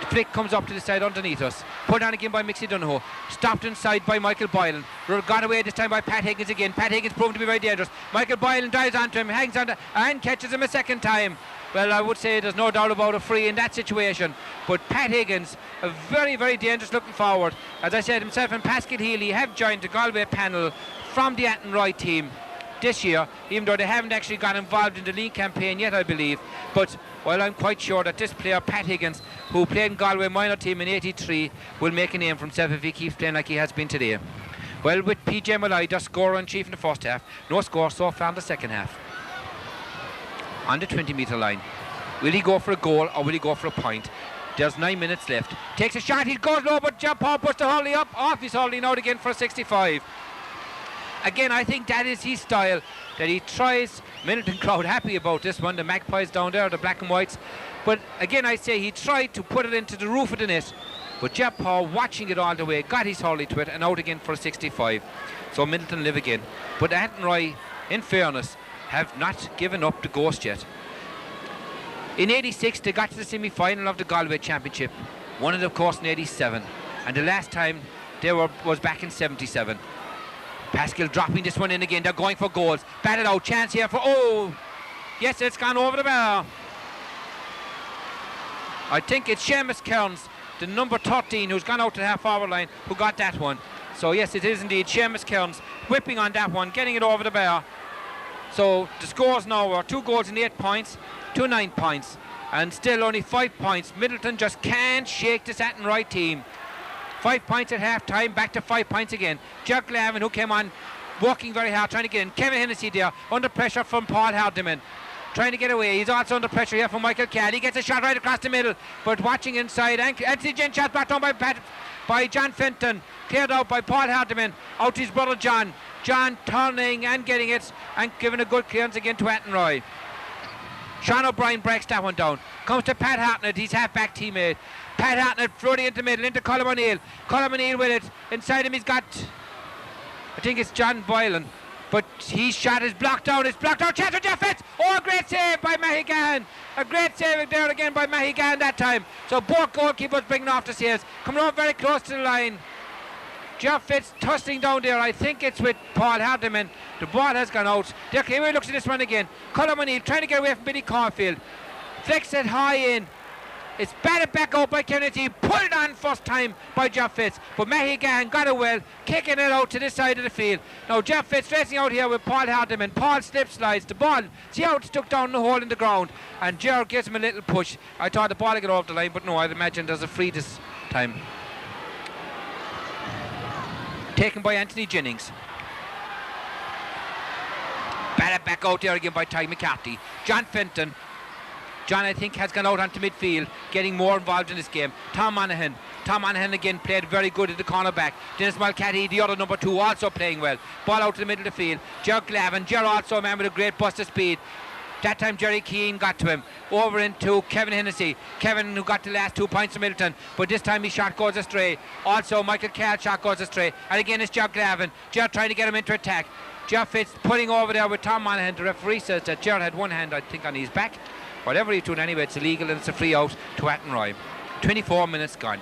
The flick comes up to the side underneath us. Put on again by Mixie Donoghue. Stopped inside by Michael Boylan. Got away this time by Pat Higgins again. Pat Higgins proven to be very dangerous. Michael Boylan dives onto him, hangs on and catches him a second time. Well, I would say there's no doubt about a free in that situation. But Pat Higgins, a very, very dangerous looking forward. As I said, himself and Pascal Healy have joined the Galway panel from the Athenry team this year, even though they haven't actually got involved in the league campaign yet, I believe. But while I'm quite sure that this player, Pat Higgins, who played in Galway minor team in '83, will make a name for himself if he keeps playing like he has been today. Well, with PJ Malloy, the scorer in chief in the first half, no score so far in the second half. On the 20-metre line, will he go for a goal or will he go for a point? There's 9 minutes left. Takes a shot, he goes low, but Ger Paul puts the hurley up, off his hurley now again for a 65. Again, I think that is his style, that he tries. Midleton crowd happy about this one, the Magpies down there, the black and whites. But again, I say he tried to put it into the roof of the net, but Ger Paul, watching it all the way, got his hurley to it and out again for a 65. So Midleton live again. But Athenry, in fairness, have not given up the ghost yet. In '86, they got to the semi-final of the Galway Championship, won it of course in '87, and the last time they was back in '77. Pascal dropping this one in again. They're going for goals. Batted out. Chance here for... Oh! Yes, it's gone over the bar. I think it's Seamus Kearns, the number 13, who's gone out to the half-forward line, who got that one. So yes, it is indeed Seamus Kearns whipping on that one, getting it over the bar. So the scores now are 2 goals and 8 points to 9 points. And still only 5 points. Midleton just can't shake this Athenry team. 5 points at half time, back to 5 points again. Jack Glavin, who came on working very hard, trying to get in. Kevin Hennessy there, under pressure from Paul Hardiman, trying to get away. He's also under pressure here from Michael Cadd. He gets a shot right across the middle, but watching inside. Anthony Jen shot back down by John Fenton, cleared out by Paul Hardiman, out to his brother John. John turning and getting it and giving a good clearance again to Athenry. Sean O'Brien breaks that one down. Comes to Pat Hartnett, his half-back teammate. Pat Hartnett floating into the middle, into Colm O'Neill. Colm O'Neill with it. Inside him he's got, I think it's John Boylan. But his shot is blocked out. It's blocked out. Chance for Jeff Fitz. Oh, a great save by Mahigan. A great save there again by Mahigan that time. So both goalkeepers bringing off the saves. Coming on very close to the line. Jeff Fitz tussling down there. I think it's with Paul Hardiman. The ball has gone out. There, here looks at this one again. Colm O'Neill trying to get away from Billy Caulfield. Flicks it high in. It's batted back out by Kennedy, pulled on first time by Jeff Fitz, but Mahigan got it well, kicking it out to this side of the field. Now Jeff Fitz racing out here with Paul Hardiman. Paul slip slides the ball, see how it stuck down the hole in the ground, and Gerard gives him a little push. I thought the ball would get off the line, but no, I'd imagine there's a free this time. Taken by Anthony Jennings. Batted back out there again by Ty McCarthy. John Fenton. John, I think, has gone out onto midfield, getting more involved in this game. Tom Monaghan. Tom Monaghan again played very good at the corner back. Dennis Mulcahy, the other number 2, also playing well. Ball out to the middle of the field. Ger Glavin. Ger also a man with a great burst of speed. That time Jerry Keane got to him. Over into Kevin Hennessy. Kevin, who got the last 2 points from Midleton, but this time his shot goes astray. Also Michael Carroll's shot goes astray. And again it's Ger Glavin. Ger trying to get him into attack. Ger Fitz putting over there with Tom Monaghan. The referee says that Ger had one hand, I think, on his back. Whatever he's doing anyway, it's illegal and it's a free out to Athenry. 24 minutes gone.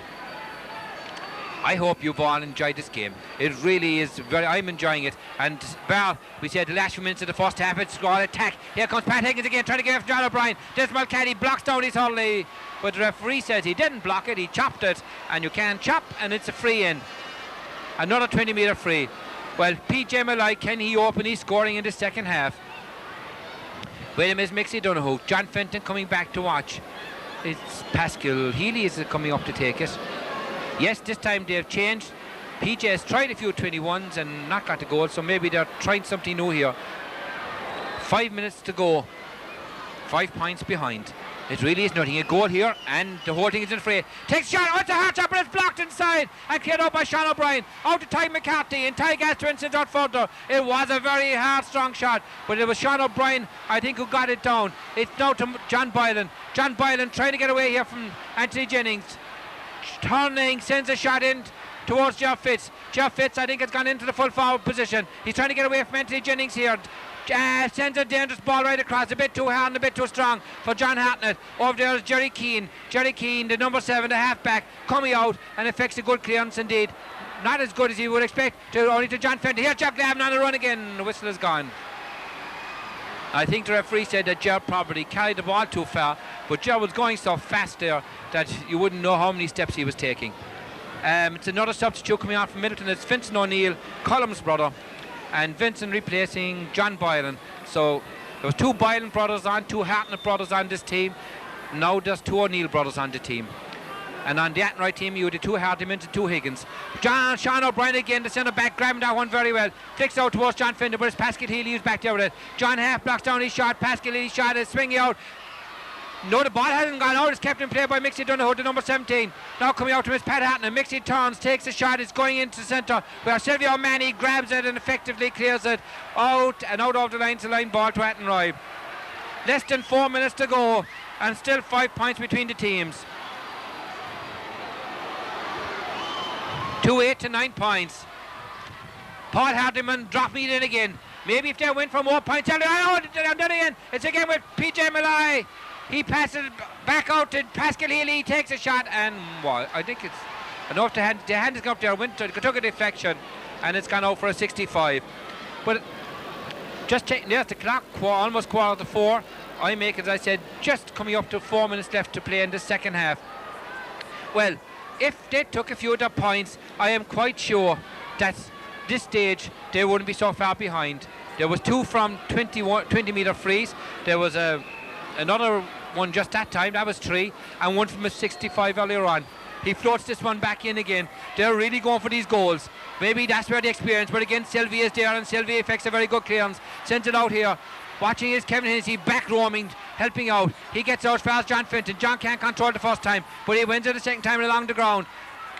I hope you've all enjoyed this game. It really is I'm enjoying it. And Bar, we said the last few minutes of the first half, it's all attack. Here comes Pat Higgins again, trying to get after John O'Brien. Des Mulcahy blocks down his hurley, but the referee says he didn't block it, he chopped it, and you can chop, and it's a free in. Another 20-metre free. Well, PJ Malloy, can he open his scoring in the second half? Wait a minute, Mixie Donoghue. John Fenton coming back to watch. It's Pascal Healy is coming up to take it. Yes, this time they've changed. PJ has tried a few 21s and not got the goal, so maybe they're trying something new here. 5 minutes to go. 5 points behind. It really is nothing. A goal here, and the whole thing is in fray. Takes shot. Oh, it's a hard shot, but it's blocked inside and cleared out by Sean O'Brien. Out to Ty McCarthy, and Ty Gaston sends out further. It was a very hard, strong shot, but it was Sean O'Brien, I think, who got it down. It's now to John Boylan. John Boylan trying to get away here from Anthony Jennings. Turning, sends a shot in towards Jeff Fitz. Jeff Fitz, I think, has gone into the full forward position. He's trying to get away from Anthony Jennings here. Sends a dangerous ball right across, a bit too hard and a bit too strong for John Hartnett. Over there is Jerry Keane. Jerry Keane, the number 7, the half-back, coming out and affects a good clearance indeed. Not as good as you would expect, only to John Fenton. Here's Jack Glavin on the run again. The whistle is gone. I think the referee said that Ger probably carried the ball too far, but Ger was going so fast there that you wouldn't know how many steps he was taking. It's another substitute coming out from Midleton. It's Vincent O'Neill, Cullum's brother, and Vincent replacing John Boylan. So there was 2 Boylan brothers on, 2 Hartnett brothers on this team. Now there's 2 O'Neill brothers on the team. And on the Athenry team, you had the 2 Hardimans and 2 Higgins. Sean O'Brien again, the centre back, grabbing that one very well. Flicks out towards John Fenton, but it's Pascal Healy who's back there with it. John half blocks down his shot. Pascal Healy's shot is swinging out. No, the ball hasn't gone out. It's kept in play by Mixie Donoghue, the number 17. Now coming out to Miss Pat Hatton. Mixie turns, takes a shot. It's going into the centre where Silvio Manny grabs it and effectively clears it out and out of the line to line ball to Athenry. Less than 4 minutes to go and still 5 points between the teams. 8 to 9 points. Paul Hardiman dropping it in again. Maybe if they win for more points. Oh, I'm done again. It's again with PJ Malloy. He passes it back out to Pascal Healy. He takes a shot, and well, I think it's enough to hand. The hand has gone up there, took a deflection, and it's gone out for a 65. But just there's the clock, almost 4:15. I make, as I said, just coming up to 4 minutes left to play in the second half. Well, if they took a few of their points, I am quite sure that this stage they wouldn't be so far behind. There was 2 from 20-metre frees. There was another one just that time, that was 3, and 1 from a 65 earlier on. He floats this one back in again. They're really going for these goals. Maybe that's where the experience, but again Sylvie is there, and Sylvie effects a very good clearance. Sends it out here. Watching is Kevin Hennessy back roaming, helping out. He gets out as far as John Fenton. John can't control the first time, but he wins it the second time along the ground.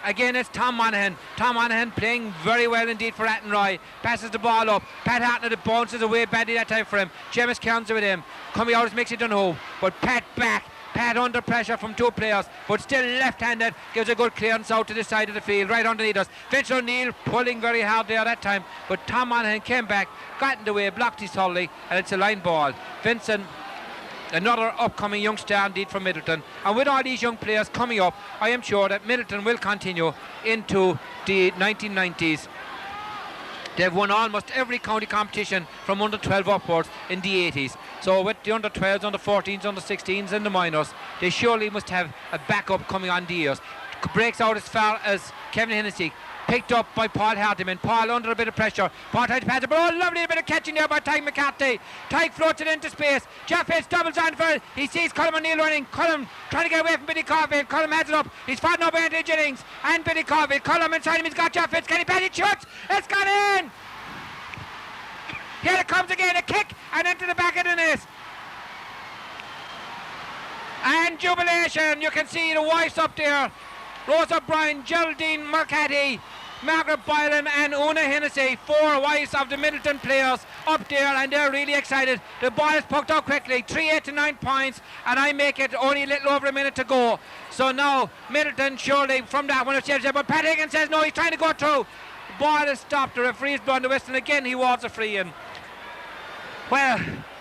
Again, it's Tom Monaghan. Tom Monaghan playing very well indeed for Athenry. Passes the ball up. Pat Hartnett, it bounces away badly that time for him. Seamus Cairns with him. Coming out is Mixie Donoghue. But Pat back. Pat under pressure from 2 players, but still left-handed. Gives a good clearance out to the side of the field, right underneath us. Vincent O'Neill pulling very hard there that time, but Tom Monaghan came back, got in the way, blocked his hurley, and it's a line ball. Vincent, another upcoming youngster indeed from Midleton, and with all these young players coming up, I am sure that Midleton will continue into the 1990s. They've won almost every county competition from under 12 upwards in the 80s. So with the under 12s, under 14s, under 16s and the minors, they surely must have a backup coming on the years. Breaks out as far as Kevin Hennessy. Picked up by Paul Hardiman. Paul under a bit of pressure. Paul tried to pass it, but oh, lovely bit of catching there by Tyke McCarthy. Tyke floats it into space. Jeff Hitz doubles on for it. He sees Colm O'Neill running. Colm trying to get away from Billy Caulfield. Colm has it up. He's fighting up Anthony Jennings and Billy Caulfield. Colm inside him. He's got Jeff Hitz. Can he pass it? Shoots. It's gone in. Here it comes again. A kick and into the back of the net. And jubilation. You can see the wives up there. Rose O'Brien, Geraldine Mercati, Margaret Boylan and Una Hennessy, 4 wives of the Midleton players up there, and they're really excited. The ball is poked out quickly, 3-8 to 9 points, and I make it only a little over a minute to go. So now Midleton surely from that one, but Pat Higgins says no, he's trying to go through. The ball is stopped, the referee is blown the whistle, and again he was a free in. Well,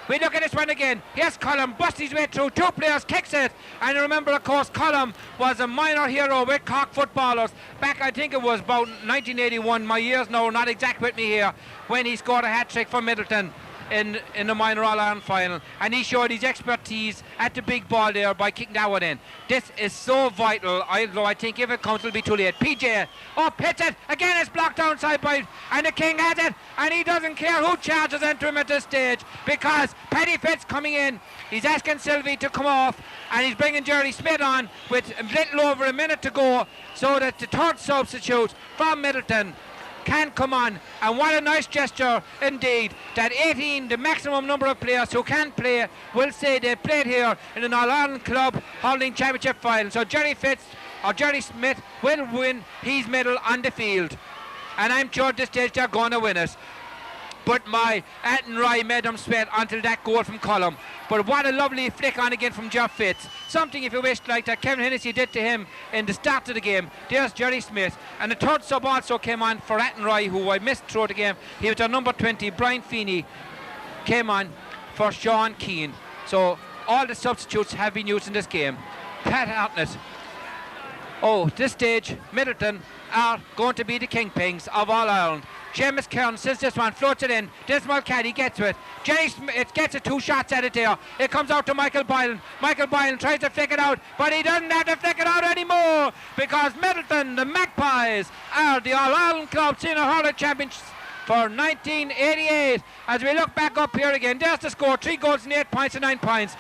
we look at this one again. Here's Colm, busts his way through, 2 players, kicks it. And remember, of course, Colm was a minor hero with Cork footballers back, I think it was about 1981. My years now not exact with me here, when he scored a hat-trick for Midleton in the minor All-Ireland final, and he showed his expertise at the big ball there by kicking that one in. This is so vital, although I think if it comes it'll be too late. PJ up, hits it, again it's blocked downside by, and the King has it, and he doesn't care who charges into him at this stage, because Paddy Fitz coming in, he's asking Sylvie to come off, and he's bringing Jerry Smith on with a little over a minute to go, so that the third substitute from Midleton can come on. And what a nice gesture indeed, that 18, the maximum number of players who can play, will say they played here in an All-Ireland Club Hurling Championship final. So Jerry Fitz or Jerry Smith will win his medal on the field, and I'm sure at this stage they're going to win it. But my Athenry made them sweat until that goal from Colm. But what a lovely flick on again from Jeff Fitz. Something, if you wish, like that Kevin Hennessy did to him in the start of the game. There's Jerry Smith. And the third sub also came on for Athenry, who I missed throughout the game. He was their number 20, Brian Feeney, came on for Sean Keane. So all the substitutes have been used in this game. Pat Hartnett. Oh, this stage, Midleton are going to be the kingpins of All Ireland. Seamus Kern says this one, floats it in. Dismal Caddy gets to it. Jenny Smith gets it, 2 shots at it there. It comes out to Michael Boylan. Michael Boylan tries to flick it out, but he doesn't have to flick it out anymore, because Midleton, the Magpies, are the All-Ireland Club Senior Hurling Champions for 1988. As we look back up here again, there's the score, 3 goals and 8 points and 9 points.